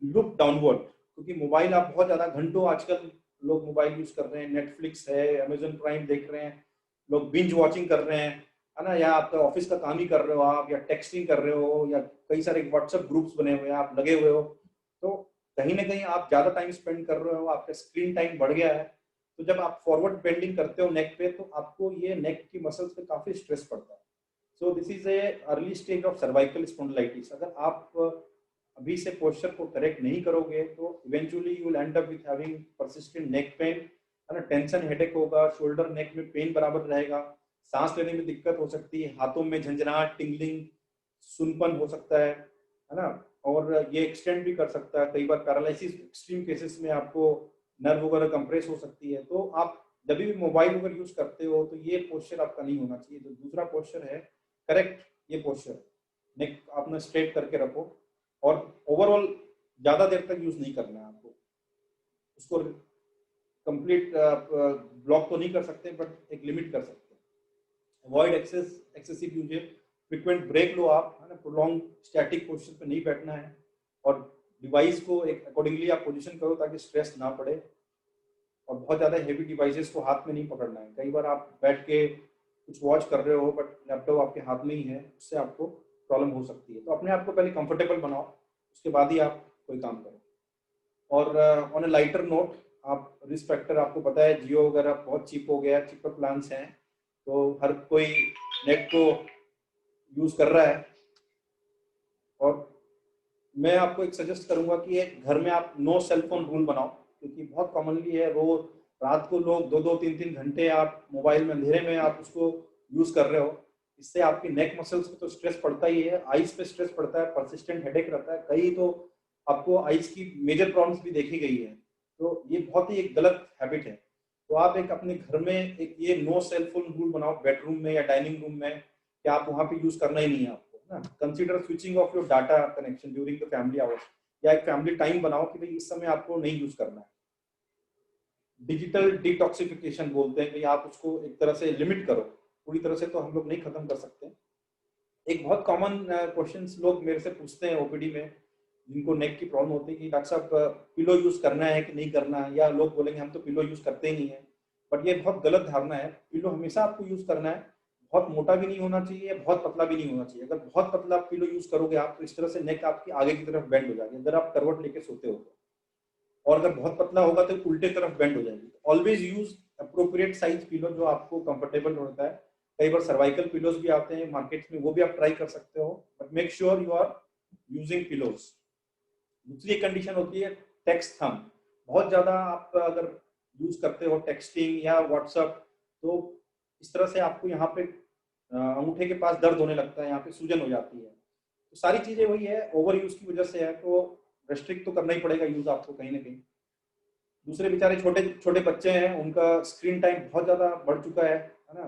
लुक डाउनवर्ड, क्योंकि मोबाइल आप बहुत ज्यादा घंटों आजकल लोग मोबाइल यूज कर रहे हैं, नेटफ्लिक्स है, अमेजन प्राइम देख रहे हैं, लोग बिंज वॉचिंग कर रहे हैं, है ना, या आपका ऑफिस का काम ही कर रहे हो आप, या टेक्सटिंग कर रहे हो, या कई सारे व्हाट्सएप ग्रुप्स बने हुए हैं, आप लगे हुए हो, तो कहीं ना कहीं आप ज्यादा टाइम स्पेंड कर रहे हो, आपका स्क्रीन टाइम बढ़ गया है। तो जब आप फॉरवर्ड बेंडिंग करते हो नेक पे, तो आपको ये नेक की मसल्स पे काफी स्ट्रेस पड़ता है। So this is a early stage of cervical spondylitis. अगर आप अभी से पोस्चर को करेक्ट नहीं करोगे तो eventually you will and up with having persistent neck pain, है ना, टेंशन हेडेक होगा, शोल्डर नेक में पेन बराबर रहेगा, सांस लेने में दिक्कत हो सकती है, हाथों में झंझनाहट, टिंगलिंग, सुनपन हो सकता है ना, और ये एक्सटेंड भी कर सकता है। कई बार पैरालिसिस एक्सट्रीम केसेस में आपको नर्व वगैरह कंप्रेस हो सकती है। तो आप जब भी मोबाइल वगैरह यूज करते हो तो ये पोस्चर आपका नहीं होना चाहिए। जो दूसरा पोस्चर है करेक्ट, ये पोस्चर नेक आपने स्ट्रेट करके रखो, और ओवरऑल ज्यादा देर तक यूज नहीं करना है आपको। उसको कंप्लीट ब्लॉक तो नहीं कर सकते, बट एक लिमिट कर सकते हैं। Avoid excessive usage, frequent break लो आप, है ना, प्रोलॉन्ग स्टैटिक पोजीशन पे नहीं बैठना है, और डिवाइस को एक अकॉर्डिंगली आप पोजीशन करो ताकि स्ट्रेस ना पड़े, और बहुत ज्यादा हेवी डिवाइसेस को हाथ में नहीं पकड़ना है। कई बार आप बैठ के कुछ वॉच कर रहे हो बट लैपटॉप आपके हाथ में ही है, उससे आपको प्रॉब्लम हो सकती है। तो अपने आप को पहले कंफर्टेबल बनाओ, उसके बाद ही आप कोई काम करो। और ऑन ए लाइटर नोट, आप रिस्क फैक्टर आपको पता है, जियो वगैरह बहुत चीप हो गया, चीपर प्लान्स हैं, तो हर कोई नेट को यूज कर रहा है। और मैं आपको एक सजेस्ट करूंगा कि घर में आप नो सेल फोन रूल बनाओ, क्योंकि बहुत कॉमनली है रोज रात को लोग 2-2, 3-3 घंटे आप मोबाइल में अंधेरे में आप उसको यूज कर रहे हो। इससे आपकी नेक मसल्स पे तो स्ट्रेस पड़ता ही है, आईज पे स्ट्रेस पड़ता है, परसिस्टेंट हेडेक रहता है, कई तो आपको आईज की मेजर प्रॉब्लम्स भी देखी गई है। तो ये बहुत ही एक गलत हैबिट है। तो आप एक अपने घर में एक ये नो सेल फोन रूल बनाओ, बेडरूम में या डाइनिंग रूम में, कि आप वहां पे यूज करना ही नहीं है आपको ना। Consider switching off your data connection during the family hours, या एक फैमिली टाइम बनाओ कि भाई इस समय आपको नहीं यूज करना है। डिजिटल डिटॉक्सिफिकेशन बोलते हैं कि आप उसको एक तरह से लिमिट करो, पूरी तरह से तो हम लोग नहीं खत्म कर सकते। एक बहुत कॉमन क्वेश्चन लोग मेरे से पूछते हैं ओपीडी में, जिनको नेक की प्रॉब्लम होती है, कि डॉक्टर साहब पिलो यूज करना है कि नहीं करना है, या लोग बोलेंगे हम तो पिलो यूज करते ही नहीं है। बट ये बहुत गलत धारणा है। पिलो हमेशा आपको यूज करना है, बहुत मोटा भी नहीं होना चाहिए, बहुत पतला भी नहीं होना चाहिए। अगर बहुत पतला पिलो यूज करोगे आप तो इस तरह से नेक आपकी आगे की तरफ बेंड हो जाएगी, अगर आप करवट लेके सोते हो तो। और अगर बहुत पतला होगा तो उल्टे तरफ बेंड हो जाएगी। Always use appropriate size pillow जो आपको कंफर्टेबल होता है। कई बार सर्वाइकल पिलोज भी आते हैं मार्केट में, वो भी आप ट्राई कर सकते हो, but make sure you are using pillows. दूसरी एक कंडीशन होती है टेक्स्ट थंब। बहुत ज़्यादा आप अगर यूज़ करते हो टेक्सटिंग या व्हाट्सअप, तो इस तरह से आपको यहाँ पे अंगूठे के पास दर्द होने लगता है, यहाँ पे सूजन हो जाती है। तो सारी चीज़ें वही है, ओवर यूज़ की वजह से है, तो रेस्ट्रिक्ट तो करना ही पड़ेगा यूज़ आपको कहीं ना कहीं। दूसरे बेचारे छोटे छोटे बच्चे हैं, उनका स्क्रीन टाइम बहुत ज़्यादा बढ़ चुका है ना,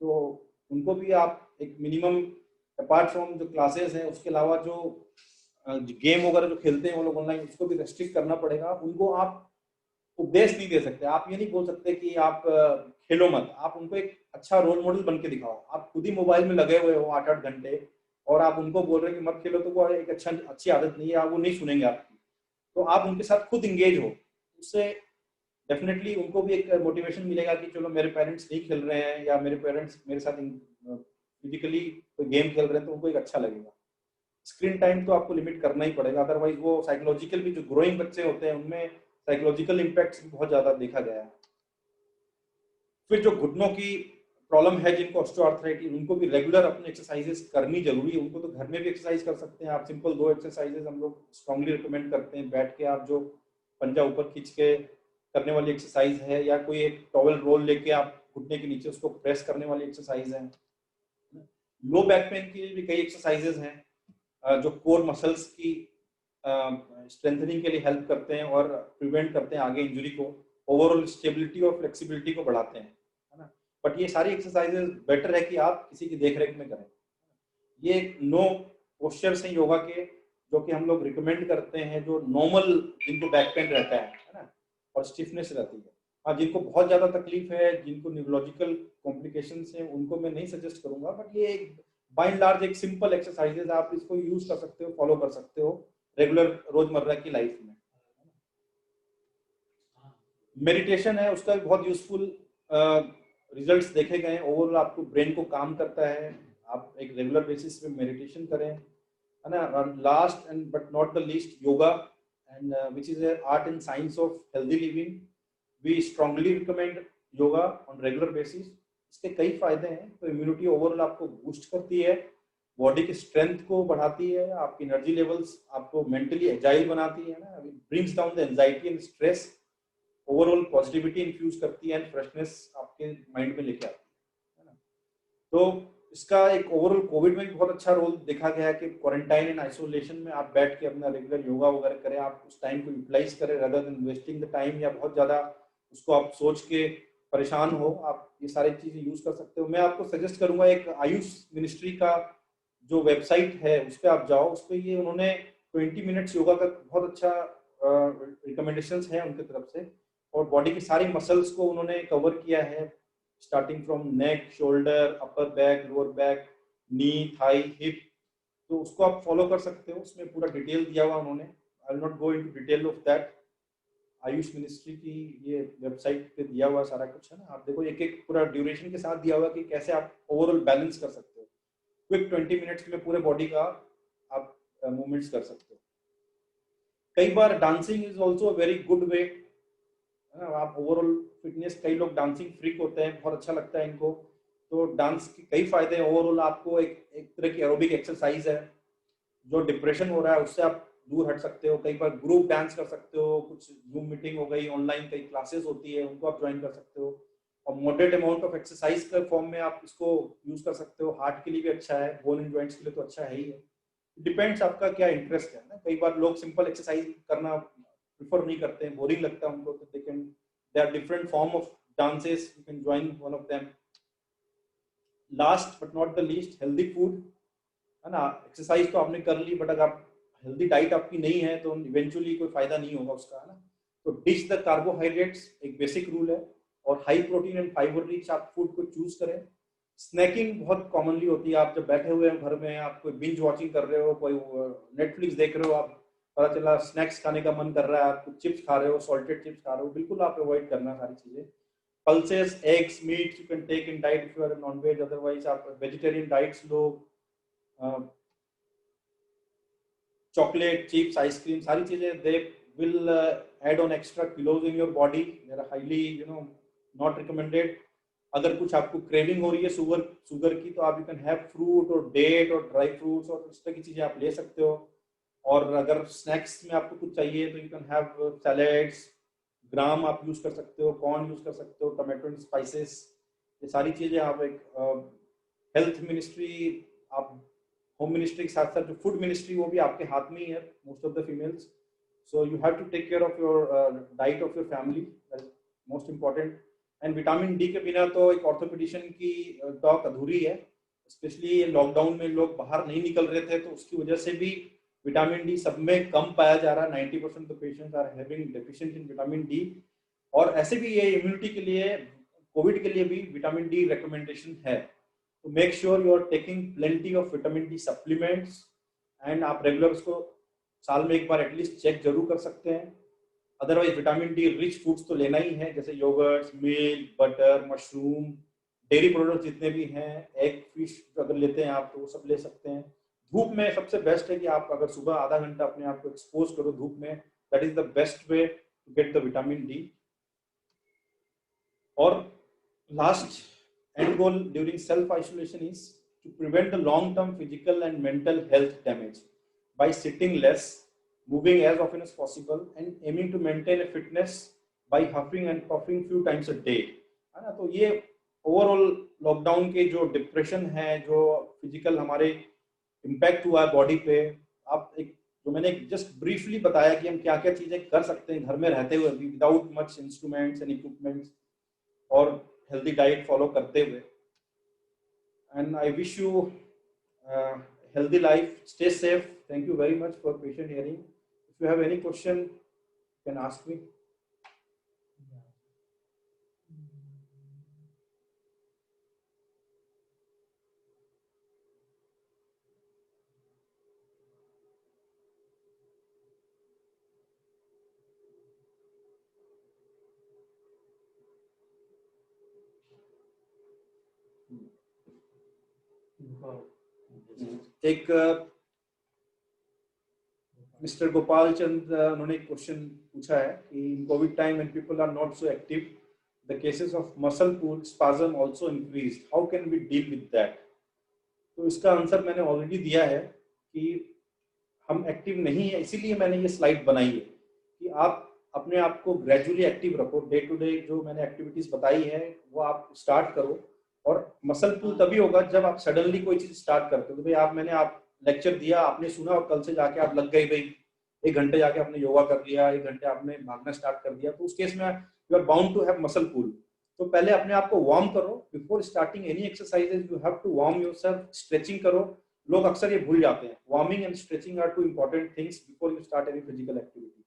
तो उनको भी आप एक मिनिमम अपार्ट फ्रॉम जो क्लासेस हैं उसके अलावा जो गेम वगैरह जो खेलते हैं वो लोग ऑनलाइन, उसको भी रेस्ट्रिक्ट करना पड़ेगा। उनको आप उपदेश नहीं दे सकते, आप ये नहीं बोल सकते कि आप खेलो मत, आप उनको एक अच्छा रोल मॉडल बन के दिखाओ। आप खुद ही मोबाइल में लगे हुए हो 8-8 घंटे और आप उनको बोल रहे हैं कि मत खेलो, तो वो एक अच्छी आदत नहीं है, वो नहीं सुनेंगे आपकी। तो आप उनके साथ खुद इंगेज हो, उससे डेफिनेटली उनको भी एक मोटिवेशन मिलेगा कि चलो मेरे पेरेंट्स नहीं खेल रहे हैं या मेरे पेरेंट्स मेरे साथ फिजिकली कोई गेम खेल रहे हैं, तो उनको एक अच्छा लगेगा। स्क्रीन टाइम तो आपको लिमिट करना ही पड़ेगा, अदरवाइज वो साइकोलॉजिकल भी, जो ग्रोइंग बच्चे होते हैं उनमें साइकोलॉजिकल इम्पैक्ट्स भी बहुत ज्यादा देखा गया है। फिर जो घुटनों की प्रॉब्लम है, जिनको ऑस्टियोआर्थराइटिस, उनको भी रेगुलर अपनी एक्सरसाइजेस करनी जरूरी है। उनको तो घर में भी एक्सरसाइज कर सकते हैं आप, सिंपल 2 एक्सरसाइजेस हम लोग स्ट्रांगली रिकमेंड करते हैं। बैठ के आप जो पंजा ऊपर खींच के करने वाली एक्सरसाइज है, या कोई एक टॉवल रोल लेके आप घुटने के नीचे उसको प्रेस करने वाली एक्सरसाइज है। लो बैक पेन के लिए भी कई एक्सरसाइजेस हैं जो कोर मसल्स की स्ट्रेंथनिंग के लिए हेल्प करते हैं और प्रिवेंट करते हैं आगे इंजरी को, ओवरऑल स्टेबिलिटी और फ्लेक्सिबिलिटी को बढ़ाते हैं, है ना। बट ये सारी एक्सरसाइजेस बेटर है कि आप किसी की देखरेख में करें। ये 9 पोस्चर्स हैं योगा के जो कि हम लोग रिकमेंड करते हैं, जो नॉर्मल जिनको बैक पेन रहता है ना, और स्टिफनेस रहती है। हाँ, जिनको बहुत ज्यादा तकलीफ है, जिनको न्यूरोलॉजिकल कॉम्प्लिकेशंस हैं, उनको मैं नहीं सजेस्ट करूंगा। बट ये एक बाय एंड लार्ज एक सिंपल एक्सरसाइजेज, आप इसको यूज कर सकते हो, फॉलो कर सकते हो रेगुलर रोजमर्रा की लाइफ में। मेडिटेशन है, उसका भी बहुत यूजफुल रिजल्ट्स देखे गए हैं। ओवरऑल आपको ब्रेन को काम करता है, आप एक रेगुलर बेसिस पे मेडिटेशन करें, है ना। Last and but not the least, yoga and which is art and science of healthy living. We strongly recommend yoga on regular basis. इसके कई फायदे हैं। तो इम्यूनिटी ओवरऑल आपको बूस्ट करती है, बॉडी की स्ट्रेंथ को बढ़ाती है, आपकी एनर्जी लेवल्स आपको मेंटली एजाइल बनाती है ना, brings down the anxiety and stress, overall positivity infuse करती है एंड फ्रेशनेस आपके माइंड में लेके आती है ना। तो इसका एक ओवरऑल कोविड में भी बहुत अच्छा रोल देखा गया है कि क्वारंटाइन एंड आइसोलेशन में आप बैठ के अपना रेगुलर योगा वगैरह करें, आप उस टाइम को यूटिलाइज करें rather than wasting the time, या बहुत ज्यादा उसको आप सोच के परेशान हो। आप ये सारी चीजें यूज कर सकते हो। मैं आपको सजेस्ट करूंगा, एक आयुष मिनिस्ट्री का जो वेबसाइट है उस पर आप जाओ, उस पर ये उन्होंने 20 मिनट्स योगा का बहुत अच्छा रिकमेंडेशंस है उनकी तरफ से, और बॉडी की सारी मसल्स को उन्होंने कवर किया है, starting from neck, shoulder, upper back, lower back, knee, thigh, hip. तो उसको आप फॉलो कर सकते हो, उसमें पूरा डिटेल दिया हुआ उन्होंने। I will not go into detail of that. Ayush ministry की ये वेबसाइट पे दिया हुआ सारा कुछ है ना, आप देखो एक एक पूरा ड्यूरेशन के साथ दिया हुआ कि कैसे आप ओवरऑल बैलेंस कर सकते हो। क्विक 20 मिनट्स में पूरे बॉडी का आप मूवमेंट्स कर सकते हो। कई बार dancing is also very good way, है ना। आप ओवरऑल फिटनेस, कई लोग डांसिंग फ्रीक होते हैं, बहुत अच्छा लगता है इनको, तो डांस के कई फायदे हैं। ओवरऑल आपको एक तरह की एरोबिक एक्सरसाइज है, जो डिप्रेशन हो रहा है उससे आप दूर हट सकते हो। कई बार ग्रुप डांस कर सकते हो, कुछ जूम मीटिंग हो गई, ऑनलाइन कई क्लासेस होती है, उनको आप ज्वाइन कर सकते हो। और मॉडरेट अमाउंट ऑफ एक्सरसाइज के फॉर्म में आप इसको यूज कर सकते हो। हार्ट के लिए भी अच्छा है, बोन एंड जॉइंट्स के लिए तो अच्छा है ही है। डिपेंड्स आपका क्या इंटरेस्ट है ना। कई बार लोग सिंपल एक्सरसाइज करना प्रिफर नहीं करते हैं, बोरिंग लगता है उनको, तो there are different form of dances, you can join one of them. Last but not the least, healthy food, है ना। एक्सरसाइज तो आपने कर ली, बट अगर आप हेल्दी डाइट आपकी नहीं है तो इवेंचुअली कोई फायदा नहीं होगा उसका, है ना। तो डिश द कार्बोहाइड्रेट्स एक बेसिक रूल है, और high protein and fibre rich आप फूड को चूज करें। स्नैकिंग बहुत कॉमनली होती है, आप जब बैठे हुए हैं घर में, आप कोई बिंज वॉचिंग कर रहे हो, कोई नेटफ्लिक्स देख रहे हो, आप पता चला स्नैक्स खाने का मन कर रहा है, आप कुछ चिप्स खा रहे हो, सॉल्टेड चिप्स खा रहे हो, बिल्कुल आप अवॉइड करना सारी चीजें। Pulses, eggs, meat you can take in diet if you are non veg, otherwise आप वेजिटेरियन डाइट्स लो। चॉकलेट, चिप्स, आइसक्रीम, सारी चीजें they will add on extra kilos in your body, they are highly not recommended. अगर कुछ आपको craving हो रही है शुगर की, तो आप यू कैन हैव फ्रूट और डेट और ड्राई फ्रूट्स और इस तरह की चीजें आप ले सकते हो। और अगर स्नैक्स में आपको कुछ चाहिए तो यू कैन हैव सैलेड्स, ग्राम आप यूज कर सकते हो, कॉर्न यूज कर सकते हो, टोमेटो एंड स्पाइसेस, ये सारी चीजें आप एक हेल्थ मिनिस्ट्री, आप होम मिनिस्ट्री के साथ साथ जो फूड मिनिस्ट्री वो भी आपके हाथ में ही है, most of the females, so you have to take care of your diet of your family, most important. And vitamin D के बिना तो एक ऑर्थोपेडिशियन की टॉक अधूरी है, स्पेशली लॉकडाउन में लोग बाहर नहीं निकल रहे थे तो उसकी वजह से भी विटामिन डी सब में कम पाया जा रहा है। 90% of patients are having deficiency in vitamin D, और ऐसे भी ये इम्यूनिटी के लिए, कोविड के लिए भी विटामिन डी रिकमेंडेशन है। तो make sure you are taking plenty of vitamin D supplements, and आप रेगुलर उसको साल में एक बार एटलीस्ट चेक जरूर कर सकते हैं। Otherwise vitamin D rich foods तो लेना ही है, जैसे yoghurts, milk, butter, mushroom, dairy products जितने भी हैं, एग, फिश अगर लेते हैं आप तो वो सब ले सकते हैं। धूप में सबसे बेस्ट है कि आप अगर सुबह आधा घंटा अपने आप को एक्सपोज करो धूप में, that is the best way to get the vitamin D. और last and goal during self isolation is to prevent the long term physical and mental health damage by sitting less, moving as often as possible, and aiming to maintain a fitness by huffing and puffing few times a day, है ना। तो ये overall lockdown के जो depression है, जो physical हमारे impact हुआ है बॉडी पे, आप एक जो मैंने जस्ट ब्रीफली बताया कि हम क्या क्या चीजें कर सकते हैं घर में रहते हुए भी, without much instruments and equipments, और हेल्दी डाइट फॉलो करते हुए। And I wish you healthy life, stay safe. Thank you very much for patient hearing. If you have any question, you can ask me. एक mister Gopal Chand उन्होंने एक question पूछा है कि in COVID time when people are not so active, the cases of muscle pull spasm also increased, how can we deal with that. तो इसका answer मैंने already दिया है कि हम एक्टिव नहीं है, इसीलिए मैंने ये स्लाइड बनाई है कि आप अपने आप को ग्रेजुअली एक्टिव रखो। डे टू डे जो मैंने एक्टिविटीज बताई है वो आप स्टार्ट करो, और मसल पुल तभी होगा जब आप सडनली कोई चीज स्टार्ट करते हो। भाई आप लेक्चर दिया, आपने सुना और कल से जाके आप लग गए, भाई 1 घंटे जाके आपने योगा कर लिया, 1 घंटे आपने भागना स्टार्ट कर दिया, तो उस केस में you are bound to have muscle pull. तो पहले अपने आप को वार्म करो, before starting any exercises you have to warm yourself. Stretching करो, लोग अक्सर ये भूल जाते हैं, warming and stretching are 2 important things before you start any physical activity.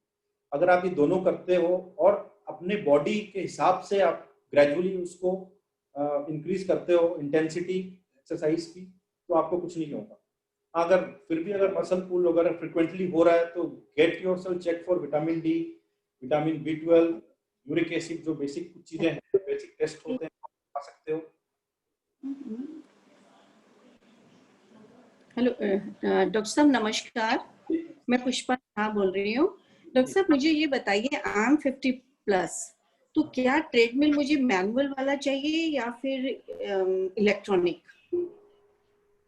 अगर आप ये दोनों करते हो और अपने बॉडी के हिसाब से आप ग्रेजुअली उसको इंक्रीज करते हो इंटेंसिटी एक्सरसाइज की, तो आपको कुछ नहीं होगा। अगर फिर भी अगर मसल पुल वगैरह फ्रिक्वेंटली हो रहा है तो get yourself check for vitamin D, vitamin B12, uric acid, जो बेसिक कुछ चीजें हैं, बेसिक टेस्ट होते हैं, आ सकते हो। हेलो डॉक्टर साहब नमस्कार, मैं पुष्पा हाँ बोल रही हूँ। डॉक्टर साहब मुझे ये बताइए, आई एम 50+, तो क्या ट्रेडमिल मुझे मैनुअल वाला चाहिए या फिर इलेक्ट्रॉनिक?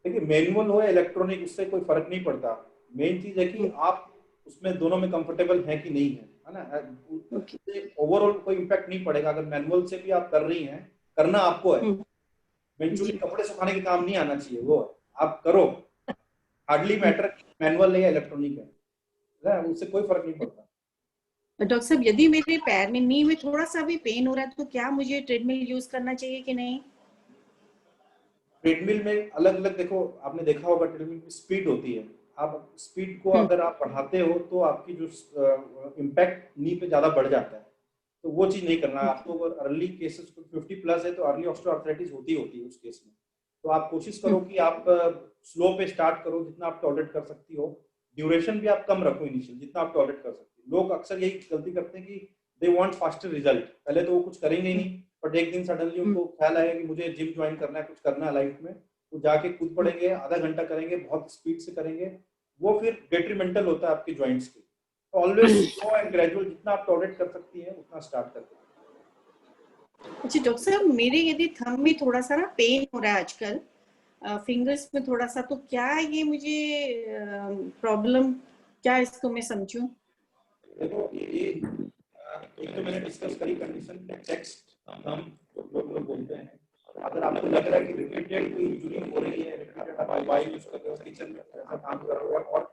देखिए मैनुअल हो या इलेक्ट्रॉनिक उससे कोई फर्क नहीं पड़ता, मेन चीज है कि आप उसमें दोनों में कंफर्टेबल हैं कि नहीं है ना। ओवरऑल कोई इम्पैक्ट नहीं पड़ेगा। अगर मैनुअल से भी आप कर रही हैं, करना आपको है, इवेंचुअली कपड़े सुखाने के काम नहीं आना चाहिए, वो आप करो, हार्डली मैटर मैनुअल है या इलेक्ट्रॉनिक है, उससे कोई फर्क नहीं पड़ता। डॉक्टर साहब यदि मेरे पैर में नी में थोड़ा सा भी पेन हो रहा है तो क्या मुझे ट्रेडमिल यूज करना चाहिए कि नहीं? ट्रेडमिल में अलग अलग, देखो आपने देखा होगा ट्रेडमिल में स्पीड होती है, आप स्पीड को अगर आप बढ़ाते हो तो आपकी जो इम्पैक्ट नी पे ज्यादा बढ़ जाता है, तो वो चीज नहीं करना। आपको अगर अर्ली केसेस 50+ है तो अर्ली ऑस्टियोआर्थराइटिस होती है उस केस में, तो आप कोशिश करो कि आप स्लो पे स्टार्ट करो, जितना आप टॉलरेट कर सकती हो। ड्यूरेशन भी आप कम रखो इनिशियल, जितना आप टॉलरेट कर सकते हो। लोग अक्सर यही गलती करते हैं कि दे वांट फास्टर रिजल्ट, पहले तो वो कुछ करेंगे ही नहीं, बट एक दिन सडनली उनको ख्याल आएगा कि मुझे जिम ज्वाइन करना है, कुछ करना है लाइफ में, तो जाके कूद पड़ेंगे, आधा घंटा करेंगे, बहुत स्पीड से करेंगे, वो फिर डेट्रीमेंटल होता है आपके जॉइंट्स के। तो ऑलवेज स्लो एंड ग्रेजुअल, जितना आप टॉलरेट कर सकती है उतना स्टार्ट करते हैं। अच्छा डॉक्टर साहब, मेरे यदि थंब में थोड़ा सा ना पेन हो रहा है आजकल, फिंगर्स में थोड़ा सा, तो क्या ये मुझे प्रॉब्लम, क्या इसको मैं समझूं? देखो ये एक तो मैंने डिस्कस करी कंडीशन टेक्स्ट हम लोग बोलते हैं। अगर आपको लग रहा है कि रिपीटेड कोई इंजरी हो रही है, रिपीटेड आप मोबाइल यूज कर रहे हो, किचन में ऐसा काम कर रहे हो और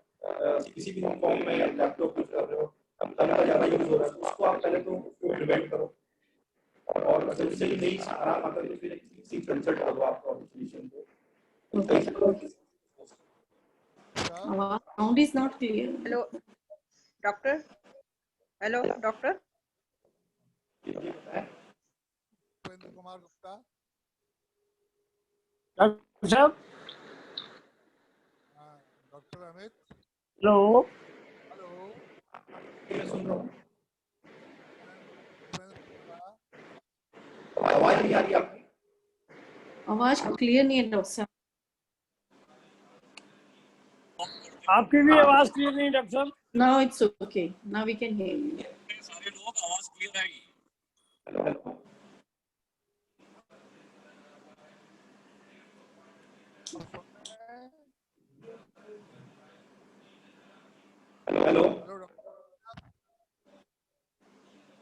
किसी भी फॉर्म में लैपटॉप यूज कर रहे हो, तब का ज्यादा यूज हो रहा है, तो उसको आप पहले तो प्रिवेंट करो और अगर उससे भी नहीं आराम आता तो फिर किसी कंसल्ट करो आप फिजिशियन को। Sound is not clear. Hello doctor, hello doctor. Upendra Kumar Gupta. Doctor साहब। डॉक्टर अमित। हेलो हेलो, मैं सुन रहा हूँ, उपेंद्र आवाज नहीं आ रही आपकी? आवाज क्लियर नहीं है डॉक्टर साहब। आपकी भी आवाज क्लियर नहीं डॉक्टर साहब। Now it's okay. Now we can hear you. सारे लोग आवाज क्लियर आएगी। हेलो हेलो हेलो,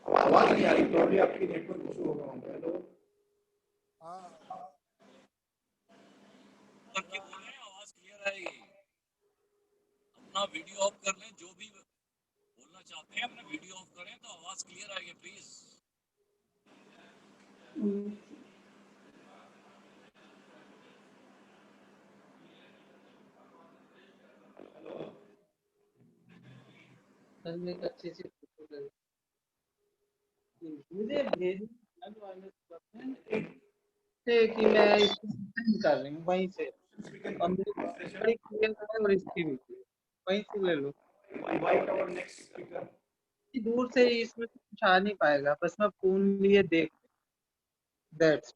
आवाज नहीं आ रही, प्रॉब्लम आपकी नेटवर्क इशू होगा। हेलो सबके बोल रहे हैं आवाज क्लियर आएगी। अपना वीडियो ऑफ कर लें, जो भी बोलना चाहते हैं अपना वीडियो ऑफ करें तो आवाज क्लियर आएगी प्लीज। अच्छी सी मुझे भेज कि मैं इसको कर रही हूँ वहीं से, और मेरी बड़ी क्लियर है और इसकी भी वहीं से ले लो। Invite our next speaker. दूर से ही इसमें कुछ आ नहीं पाएगा, बस मैं फोन लिए देख। दैट्स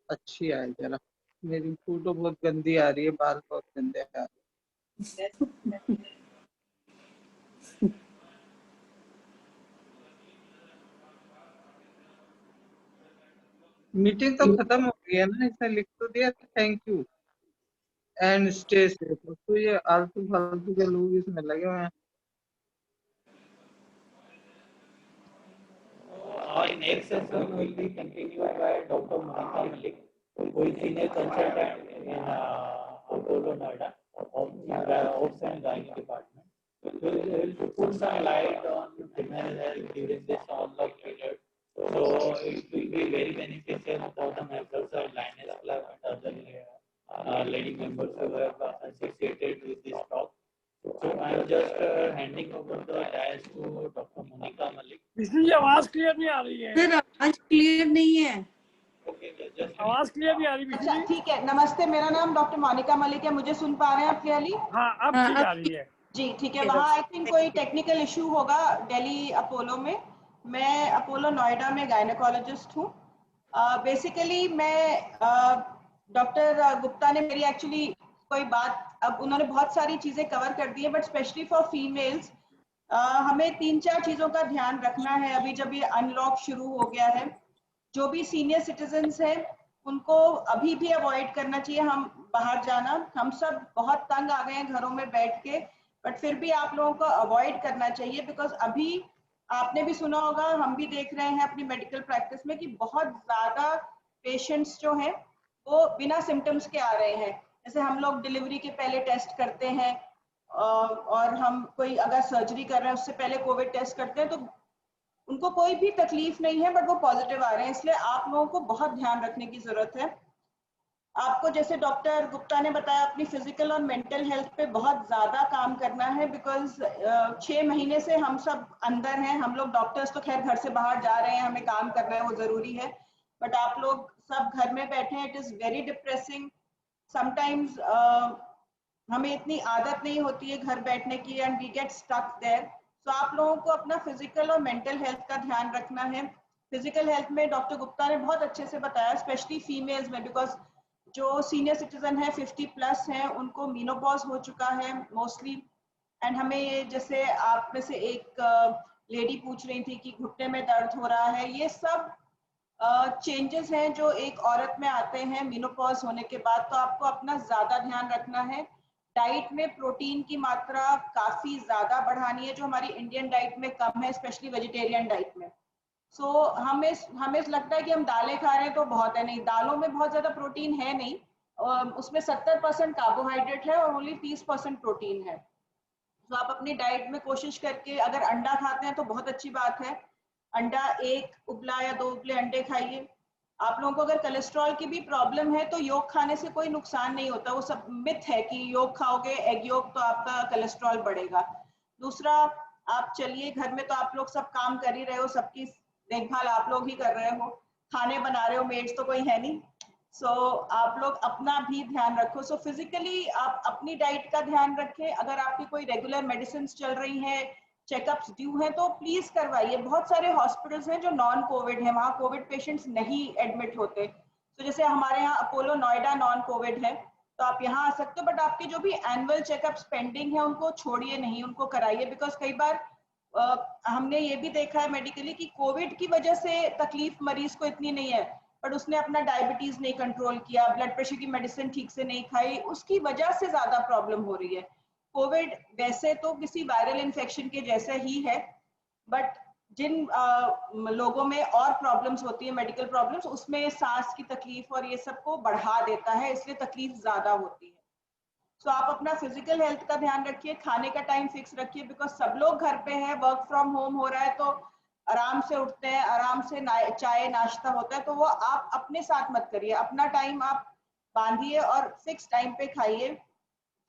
अच्छी है जरा। मेरी फोटो बहुत गंदी आ रही है, बाल बहुत गंदे आ रहे हैं। मीटिंग तो खत्म हो गई है ना, इसने लिख तो दिया thank you and stay safe. तो ये आलतू फालतू के लोग इसमें लगे हुए हैं। Our next session will be continued by Dr. Monica Malik, who is senior consultant in Apollo Noida, Obs and Gynae department. So he will put some light on female health during this unlock period. So it will be very beneficial for the members of Lioness Club and other lady members who have associated with this talk. So I am just handing over the dais to Dr. Monica Malik. इसलिए आवाज clear नहीं आ रही है। Sir आवाज clear नहीं है। आवाज clear नहीं आ रही। अच्छा ठीक है, नमस्ते, मेरा नाम डॉक्टर मोनिका मलिक है। मुझे सुन पा रहे हैं आप क्लियरली? हाँ अब ठीक आ रही है जी ठीक है। वहाँ आई थिंक कोई टेक्निकल इशू होगा दिल्ली अपोलो में। मैं अपोलो नोएडा में गायनेकोलॉजिस्ट हूँ। बेसिकली मैं डॉक्टर गुप्ता ने मेरी एक्चुअली कोई बात, अब उन्होंने बहुत सारी चीजें कवर कर दी है, बट स्पेशली फॉर फीमेल्स हमें 3-4 चीजों का ध्यान रखना है। अभी जब ये अनलॉक शुरू हो गया है, जो भी सीनियर सिटीजन्स हैं उनको अभी भी अवॉइड करना चाहिए हम बाहर जाना। हम सब बहुत तंग आ गए हैं घरों में बैठ के, बट फिर भी आप लोगों को अवॉइड करना चाहिए। बिकॉज अभी आपने भी सुना होगा, हम भी देख रहे हैं अपनी मेडिकल प्रैक्टिस में कि बहुत ज्यादा पेशेंट्स जो हैं वो बिना सिम्टम्स के आ रहे हैं। जैसे हम लोग डिलीवरी के पहले टेस्ट करते हैं और हम कोई अगर सर्जरी कर रहे हैं उससे पहले कोविड टेस्ट करते हैं, तो उनको कोई भी तकलीफ नहीं है बट वो पॉजिटिव आ रहे हैं। इसलिए आप लोगों को बहुत ध्यान रखने की जरूरत है। आपको जैसे डॉक्टर गुप्ता ने बताया, अपनी फिजिकल और मेंटल हेल्थ पे बहुत ज्यादा काम करना है। बिकॉज 6 महीने से हम सब अंदर हैं। हम लोग डॉक्टर्स तो खैर घर से बाहर जा रहे हैं, हमें काम करना है, वो जरूरी है, बट आप लोग सब घर में बैठे हैं। It is very depressing sometimes. हमें इतनी आदत नहीं होती है घर बैठने की and we get stuck there. तो आप लोगों को अपना फिजिकल और मेंटल हेल्थ का ध्यान रखना है। फिजिकल हेल्थ में डॉक्टर गुप्ता ने बहुत अच्छे से बताया, स्पेशली फीमेल्स में, बिकॉज जो सीनियर सिटीजन है 50+ हैं उनको मीनोपॉज हो चुका है मोस्टली। एंड हमें ये, जैसे आप में से एक लेडी पूछ रही थी कि घुटने में दर्द हो रहा है, ये सब चेंजेस हैं जो एक औरत में आते हैं मीनोपॉज होने के बाद। तो आपको अपना ज्यादा ध्यान रखना है। डाइट में प्रोटीन की मात्रा काफी ज्यादा बढ़ानी है जो हमारी इंडियन डाइट में कम है, स्पेशली वेजिटेरियन डाइट में। सो हमें लगता है कि हम दालें खा रहे हैं तो बहुत है, नहीं, दालों में बहुत ज्यादा प्रोटीन है नहीं, उसमें 70% कार्बोहाइड्रेट है और ओनली 30% प्रोटीन है। तो आप अपनी डाइट में कोशिश करके, अगर अंडा खाते हैं तो बहुत अच्छी बात है, अंडा 1 उबला या 2 उबले अंडे खाइए। आप लोगों को अगर कोलेस्ट्रॉल की भी प्रॉब्लम है तो योग खाने से कोई नुकसान नहीं होता, वो सब मिथ है कि योग खाओगे एग योग तो आपका कोलेस्ट्रॉल बढ़ेगा। दूसरा, आप चलिए, घर में तो आप लोग सब काम कर ही रहे हो, सबकी देखभाल आप लोग ही कर रहे हो, खाने बना रहे हो, मेड्स तो कोई है नहीं। सो आप लोग अपना भी ध्यान रखो। सो फिजिकली आप अपनी डाइट का ध्यान रखें। अगर आपकी कोई रेगुलर मेडिसिन चल रही हैं, चेकअप्स ड्यू हैं, तो प्लीज करवाइए। बहुत सारे हॉस्पिटल्स हैं जो नॉन कोविड है, वहाँ कोविड पेशेंट्स नहीं एडमिट होते। तो जैसे हमारे यहाँ अपोलो नोएडा नॉन कोविड है, तो आप यहाँ आ सकते हो, बट आपके जो भी एनुअल चेकअप्स पेंडिंग है उनको छोड़िए नहीं, उनको कराइए। बिकॉज कई बार हमने ये भी देखा है मेडिकली कि कोविड की वजह से तकलीफ मरीज को इतनी नहीं है, बट उसने अपना डायबिटीज नहीं कंट्रोल किया, ब्लड प्रेशर की मेडिसिन ठीक से नहीं खाई, उसकी वजह से ज्यादा प्रॉब्लम हो रही है। कोविड वैसे तो किसी वायरल इन्फेक्शन के जैसा ही है, बट जिन लोगों में और प्रॉब्लम्स होती है, मेडिकल प्रॉब्लम्स, उसमें सांस की तकलीफ और ये सब को बढ़ा देता है, इसलिए तकलीफ ज्यादा होती है। सो आप अपना फिजिकल हेल्थ का ध्यान रखिए, खाने का टाइम फिक्स रखिए, बिकॉज सब लोग घर पे हैं, वर्क फ्रॉम होम हो रहा है, तो आराम से उठते हैं, आराम से चाय नाश्ता होता है, तो वो आप अपने साथ मत करिए, अपना टाइम आप बांधिए और फिक्स टाइम पे खाइए।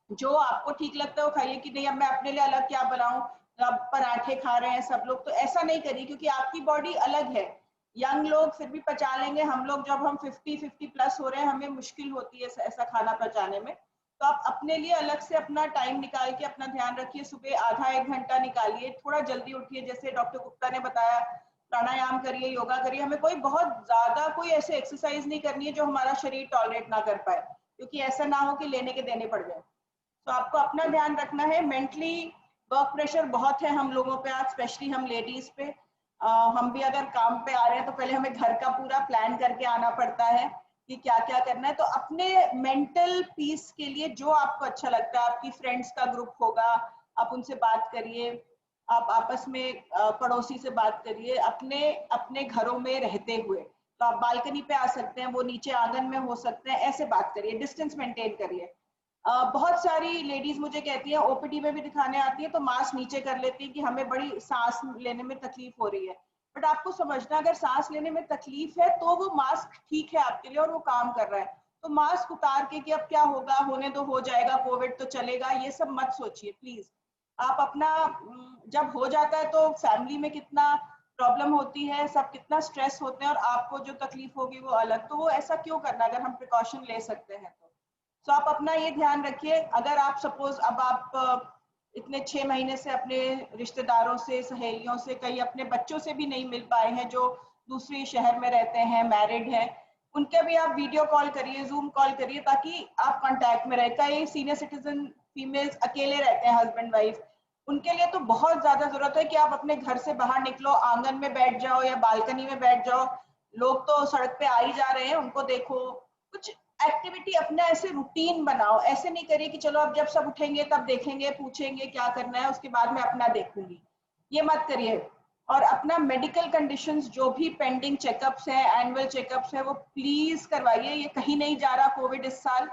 जो आपको ठीक लगता है वो खाइए, कि नहीं अब मैं अपने लिए अलग क्या बनाऊं, अब पराठे खा रहे हैं सब लोग, तो ऐसा नहीं करिए, क्योंकि आपकी बॉडी अलग है। यंग लोग फिर भी पचा लेंगे, हम लोग जब हम 50 प्लस हो रहे हैं हमें मुश्किल होती है ऐसा खाना पचाने में। तो आप अपने लिए अलग से अपना टाइम निकाल के अपना ध्यान रखिए, सुबह आधा 1 घंटा निकालिए, थोड़ा जल्दी उठिए, जैसे डॉक्टर गुप्ता ने बताया, प्राणायाम करिए, योगा करिए। हमें कोई बहुत ज्यादा कोई ऐसे एक्सरसाइज नहीं करनी है जो हमारा शरीर टॉलरेट ना कर पाए, क्योंकि ऐसा ना हो कि लेने के देने पड़ जाए। तो आपको अपना ध्यान रखना है। मेंटली वर्क प्रेशर बहुत है हम लोगों पे आज, स्पेशली हम लेडीज पे। हम भी अगर काम पे आ रहे हैं तो पहले हमें घर का पूरा प्लान करके आना पड़ता है कि क्या क्या करना है। तो अपने मेंटल पीस के लिए जो आपको अच्छा लगता है, आपकी फ्रेंड्स का ग्रुप होगा, आप उनसे बात करिए, आप आपस में पड़ोसी से बात करिए, अपने अपने घरों में रहते हुए। तो आप बालकनी पे आ सकते हैं, वो नीचे आंगन में हो सकते हैं, ऐसे बात करिए, डिस्टेंस मेंटेन करिए। बहुत सारी लेडीज मुझे कहती है, ओपीडी में भी दिखाने आती है तो मास्क नीचे कर लेती है कि हमें बड़ी सांस लेने में तकलीफ हो रही है। बट आपको समझना, अगर सांस लेने में तकलीफ है तो वो मास्क ठीक है आपके लिए और वो काम कर रहा है। तो मास्क उतार के कि अब क्या होगा, होने तो हो जाएगा, कोविड तो चलेगा, ये सब मत सोचिए प्लीज। आप अपना, जब हो जाता है तो फैमिली में कितना प्रॉब्लम होती है, सब कितना स्ट्रेस होते हैं, और आपको जो तकलीफ होगी वो अलग। तो वो ऐसा क्यों करना अगर हम प्रिकॉशन ले सकते हैं तो आप अपना ये ध्यान रखिए। अगर आप सपोज अब आप इतने 6 महीने से अपने रिश्तेदारों से, सहेलियों से, कई अपने बच्चों से भी नहीं मिल पाए हैं जो दूसरे शहर में रहते हैं, मैरिड हैं, उनके भी आप वीडियो कॉल करिए, जूम कॉल करिए, ताकि आप कांटेक्ट में रहे। कई सीनियर सिटीजन फीमेल्स अकेले रहते हैं, हस्बैंड वाइफ, उनके लिए तो बहुत ज्यादा जरूरत है कि आप अपने घर से बाहर निकलो, आंगन में बैठ जाओ या बालकनी में बैठ जाओ। लोग तो सड़क पे आ ही जा रहे हैं, उनको देखो, कुछ एक्टिविटी अपना ऐसे रूटीन बनाओ। ऐसे नहीं करिए कि चलो अब जब सब उठेंगे तब देखेंगे, पूछेंगे क्या करना है, उसके बाद मैं अपना देखूंगी, ये मत करिए। और अपना मेडिकल कंडीशंस जो भी पेंडिंग चेकअप्स है, एनुअल चेकअप्स है, वो प्लीज करवाइए। ये कहीं नहीं जा रहा कोविड इस साल,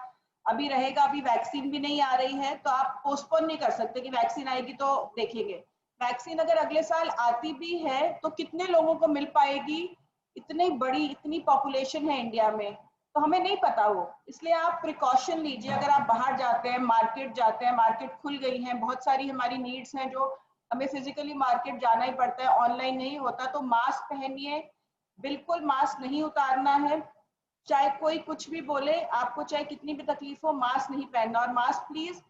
अभी रहेगा, अभी वैक्सीन भी नहीं आ रही है, तो आप पोस्टपोन नहीं कर सकते कि वैक्सीन आएगी तो देखेंगे। वैक्सीन अगर अगले साल आती भी है तो कितने लोगों को मिल पाएगी, इतनी बड़ी, इतनी पॉपुलेशन है इंडिया में, तो हमें नहीं पता वो। इसलिए आप प्रिकॉशन लीजिए। अगर आप बाहर जाते हैं, मार्केट जाते हैं, मार्केट खुल गई है, बहुत सारी हमारी नीड्स हैं जो हमें फिजिकली मार्केट जाना ही पड़ता है, ऑनलाइन नहीं होता, तो मास्क पहनिए, बिल्कुल मास्क नहीं उतारना है। चाहे कोई कुछ भी बोले, आपको चाहे कितनी भी तकलीफ हो, मास्क नहीं पहनना। और मास्क प्लीज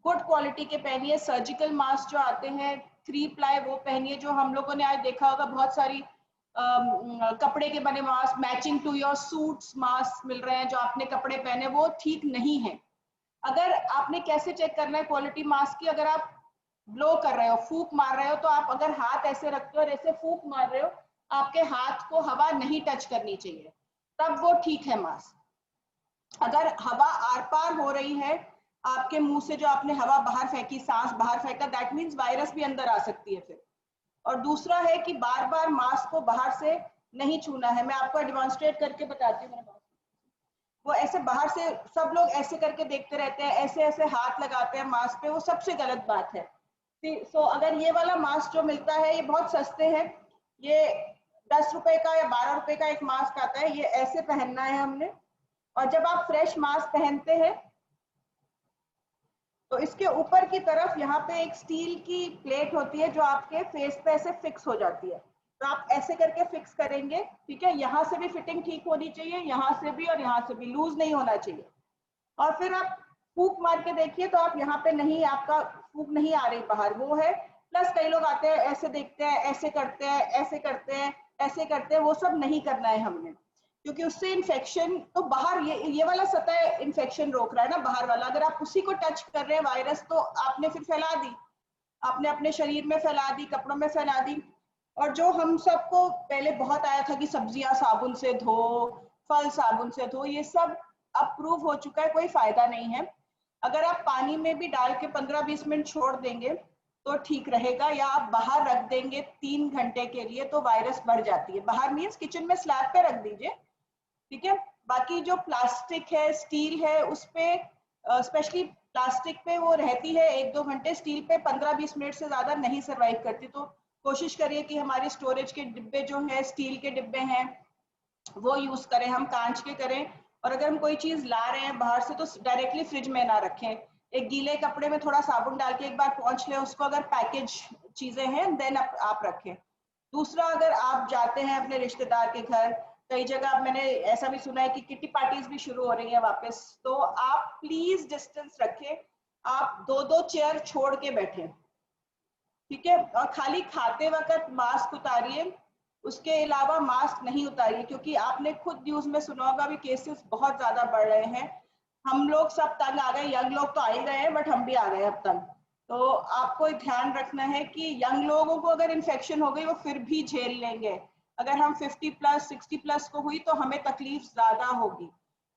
गुड क्वालिटी के पहनिए, सर्जिकल मास्क जो आते हैं 3 प्लाई वो पहनिए। जो हम लोगों ने आज देखा होगा, बहुत सारी कपड़े के बने mask, matching to your suits mask मिल रहे हैं, जो आपने कपड़े पहने वो ठीक नहीं है। अगर आपने कैसे चेक करना है क्वालिटी मास्क की, अगर आप ब्लो कर रहे हो, फूंक मार रहे हो, तो आप अगर हाथ ऐसे रखते हो और ऐसे फूंक मार रहे हो, आपके हाथ को हवा नहीं टच करनी चाहिए, तब वो ठीक है मास्क। अगर हवा आर पार हो रही है, आपके मुंह से जो आपने हवा बाहर फेंकी, सांस बाहर फेंका, दैट मीन्स वायरस भी अंदर आ सकती है फिर। और दूसरा है कि बार बार मास्क को बाहर से नहीं छूना है। मैं आपको डेमोन्स्ट्रेट करके बताती हूँ। वो ऐसे बाहर से सब लोग ऐसे करके देखते रहते हैं, ऐसे ऐसे हाथ लगाते हैं मास्क पे, वो सबसे गलत बात है। सो अगर ये वाला मास्क जो मिलता है, ये बहुत सस्ते हैं, ये 10 रुपए का या 12 रुपए का एक मास्क आता है, ये ऐसे पहनना है हमने। और जब आप फ्रेश मास्क पहनते हैं तो इसके ऊपर की तरफ यहाँ पे एक स्टील की प्लेट होती है जो आपके फेस पे ऐसे फिक्स हो जाती है। तो आप ऐसे करके फिक्स करेंगे, ठीक है। यहाँ से भी फिटिंग ठीक होनी चाहिए, यहाँ से भी और यहाँ से भी, लूज नहीं होना चाहिए। और फिर आप फूंक मार के देखिए तो आप यहाँ पे नहीं, आपका फूंक नहीं आ रही बाहर, वो है। प्लस कई लोग आते हैं ऐसे देखते हैं, ऐसे करते हैं, ऐसे करते हैं, ऐसे करते हैं, वो सब नहीं करना है हमने, क्योंकि उससे इन्फेक्शन तो बाहर, ये वाला सतह इन्फेक्शन रोक रहा है ना, बाहर वाला। अगर आप उसी को टच कर रहे हैं वायरस, तो आपने फिर फैला दी, आपने अपने शरीर में फैला दी, कपड़ों में फैला दी। और जो हम सबको पहले बहुत आया था कि सब्जियां साबुन से धो, फल साबुन से धो, ये सब अप्रूव हो चुका है, कोई फायदा नहीं है। अगर आप पानी में भी डाल के 15-20 मिनट छोड़ देंगे तो ठीक रहेगा, या आप बाहर रख देंगे 3 घंटे के लिए तो वायरस बढ़ जाती है। बाहर मीन्स किचन में स्लैब पे रख दीजिए, ठीक है। बाकी जो प्लास्टिक है, स्टील है, उस पे स्पेशली प्लास्टिक पे वो रहती है 1-2 घंटे, स्टील पे 15-20 मिनट से ज्यादा नहीं सरवाइव करती। तो कोशिश करिए कि हमारे स्टोरेज के डिब्बे जो है, स्टील के डिब्बे हैं, वो यूज करें, हम कांच के करें। और अगर हम कोई चीज ला रहे हैं बाहर से तो डायरेक्टली फ्रिज में ना रखें, एक गीले कपड़े में थोड़ा साबुन डाल के एक बार पोंछ लें उसको, अगर पैकेज चीजें हैं, देन आप रखें। दूसरा, अगर आप जाते हैं अपने रिश्तेदार के घर, कई जगह मैंने ऐसा भी सुना है कि किटी पार्टीज भी शुरू हो रही है वापस, तो आप प्लीज डिस्टेंस रखें, आप 2-2 चेयर छोड़ के बैठें, ठीक है। और खाली खाते वक्त मास्क उतारिए, उसके अलावा मास्क नहीं उतारिए, क्योंकि आपने खुद न्यूज में सुना होगा भी केसेस बहुत ज्यादा बढ़ रहे हैं। हम लोग सब तंग आ गए, यंग लोग तो आ ही गए हैं, बट हम भी आ गए अब तक। तो आपको ध्यान रखना है कि यंग लोगों को अगर इन्फेक्शन हो गई वो फिर भी झेल लेंगे, अगर हम 50+, 60+ को हुई तो हमें तकलीफ ज्यादा होगी।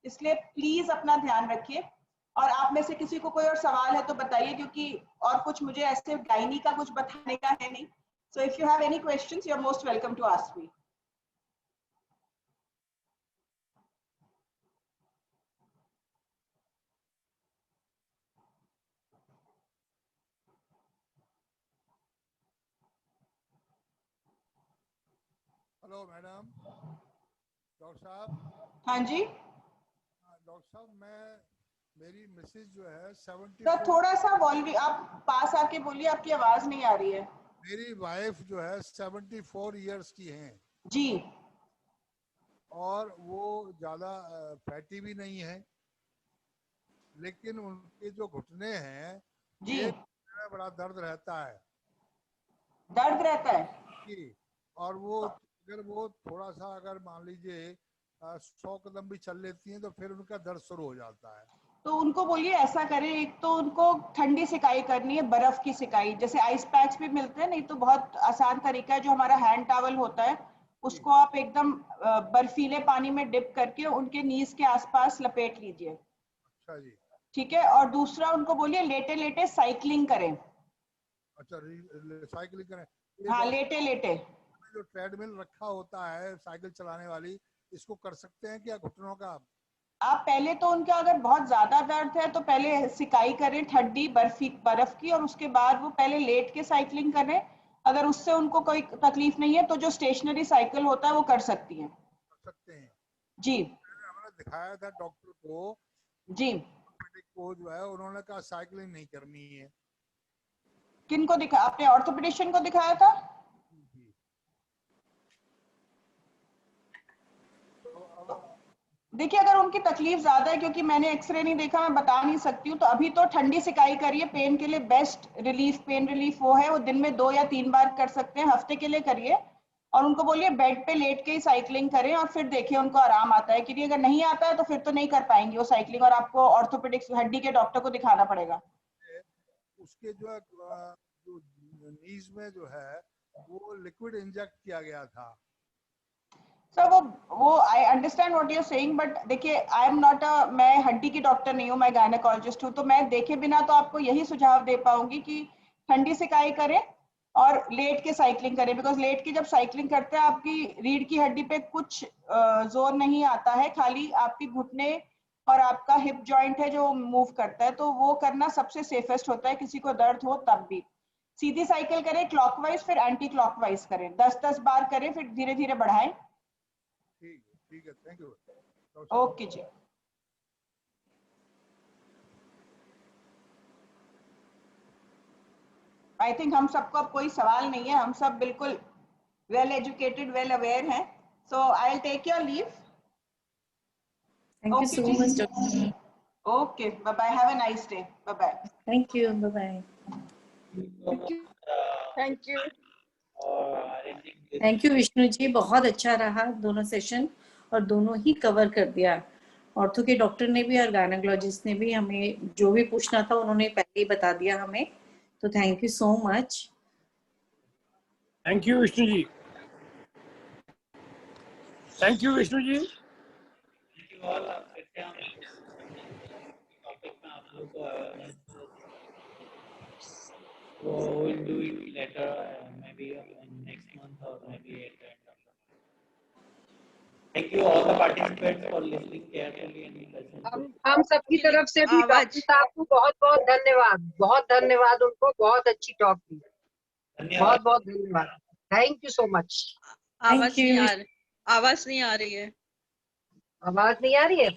इसलिए प्लीज अपना ध्यान रखिए। और आप में से किसी को कोई और सवाल है तो बताइए, क्योंकि और कुछ मुझे ऐसे गायनी का कुछ बताने का है नहीं। So if you have any questions, you're most welcome to ask me. Hello madam, doctor साहब। हाँ जी डॉक्टर साहब, मेरी मिसेज जो है 74, सर, थोड़ा सा वॉल्यूम आप पास आके बोलिए, आपकी आवाज नहीं आ रही है। मेरी वाइफ जो है 74 इयर्स की हैं जी और वो ज्यादा फैटी भी नहीं है, लेकिन उनके जो घुटने हैं जी, ये बड़ा दर्द रहता है दर्द रहता है। जी। और वो अगर वो थोड़ा सा, अगर मान लीजिए 100 कदम भी चल लेती हैं तो फिर उनका दर्द शुरू हो जाता है। तो उनको बोलिए ऐसा करें, एक तो उनको ठंडी सिकाई करनी है, बर्फ की सिकाई, जैसे आइस पैक्स भी मिलते हैं, नहीं तो बहुत आसान तरीका है, जो हमारा हैंड टॉवल होता है उसको आप एकदम बर्फीले पानी में डिप करके उनके नीज के आसपास लपेट लीजिए, अच्छा जी। ठीक है। और दूसरा, उनको बोलिए लेटे लेटे साइकिलिंग करें। अच्छा, साइकिलिंग करें। हाँ, लेटे लेटे। जो ट्रेडमिल रखा होता है साइकिल चलाने वाली, इसको कर सकते हैं क्या घुटनों का? आप पहले तो उनका अगर बहुत ज्यादा दर्द है तो पहले सिकाई करें ठंडी बर्फ की, और उसके बाद वो पहले लेट के साइकिलिंग करें। अगर उससे उनको कोई तकलीफ नहीं है तो जो स्टेशनरी साइकिल होता है वो कर सकती हैं। कर सकते हैं जी हमने दिखाया था डॉक्टर को, जी। को जो है उन्होंने कहा साइकिलिंग नहीं करनी है। किनको दिखा, आपने ऑर्थोपेडिशियन को दिखाया था? जी। तो अब देखिए, अगर उनकी तकलीफ ज्यादा है, क्योंकि मैंने एक्सरे नहीं देखा, मैं बता नहीं सकती हूँ, तो अभी तो ठंडी सिकाई करिए। पेन के लिए बेस्ट रिलीफ, पेन रिलीफ वो है, वो दिन में 2 या 3 बार कर सकते हैं, हफ्ते के लिए करिए। और उनको बोलिए बेड पे लेट के ही साइकिलिंग करें, और फिर देखिए उनको आराम आता है। क्योंकि अगर नहीं आता है तो फिर तो नहीं कर पाएंगे वो साइकिलिंग, और आपको ऑर्थोपेडिक्स हड्डी के डॉक्टर को दिखाना पड़ेगा। उसके जो है जो नीज में जो है वो लिक्विड इंजेक्ट किया गया था। सर वो I understand what you are saying, but देखिए आई एम नॉट मैं हड्डी की डॉक्टर नहीं हूँ, मैं गायनेकोलॉजिस्ट हूँ, तो मैं देखे बिना तो आपको यही सुझाव दे पाऊंगी कि ठंडी सिकाई करें और लेट के साइकिलिंग करें, बिकॉज लेट की जब साइकिलिंग करते हैं आपकी रीढ़ की हड्डी पे कुछ जोर नहीं आता है, खाली आपकी घुटने और आपका हिप जॉइंट है जो मूव करता है, तो वो करना सबसे सेफेस्ट होता है किसी को दर्द हो तब भी। सीधी साइकिल करें क्लॉकवाइज, फिर एंटी क्लॉकवाइज करें, 10-10 बार करें, फिर धीरे धीरे बढ़ाएं। ठीक है, थैंक यू। ओके जी। आई थिंक हम सबको अब कोई सवाल नहीं है, हम सब बिल्कुल वेल एजुकेटेड, वेल अवेयर हैं, so I will take your leave. Thank you so much, Doctor. Okay, bye bye, have a nice day, bye bye. Thank you. Bye bye. Thank you. Thank you Vishnu ji, बहुत अच्छा रहा दोनों session, और दोनों ही cover कर दिया। Ortho के doctor ने भी और गायनेकोलॉजिस्ट ने भी हमें जो भी पूछना था उन्होंने पहले ही बता दिया हमें, तो thank you so much. Thank you Vishnu ji, thank you Vishnu ji. So we'll do it later, maybe in next month or maybe at the end of the month. Thank you all the participants for listening carefully and listening. हम सबकी तरफ से भी doctor साहब को बहुत बहुत धन्यवाद, बहुत धन्यवाद उनको, बहुत अच्छी टॉक दी, बहुत बहुत धन्यवाद, थैंक यू सो मच। आवाज नहीं आ रही है। आवाज नहीं आ रही है।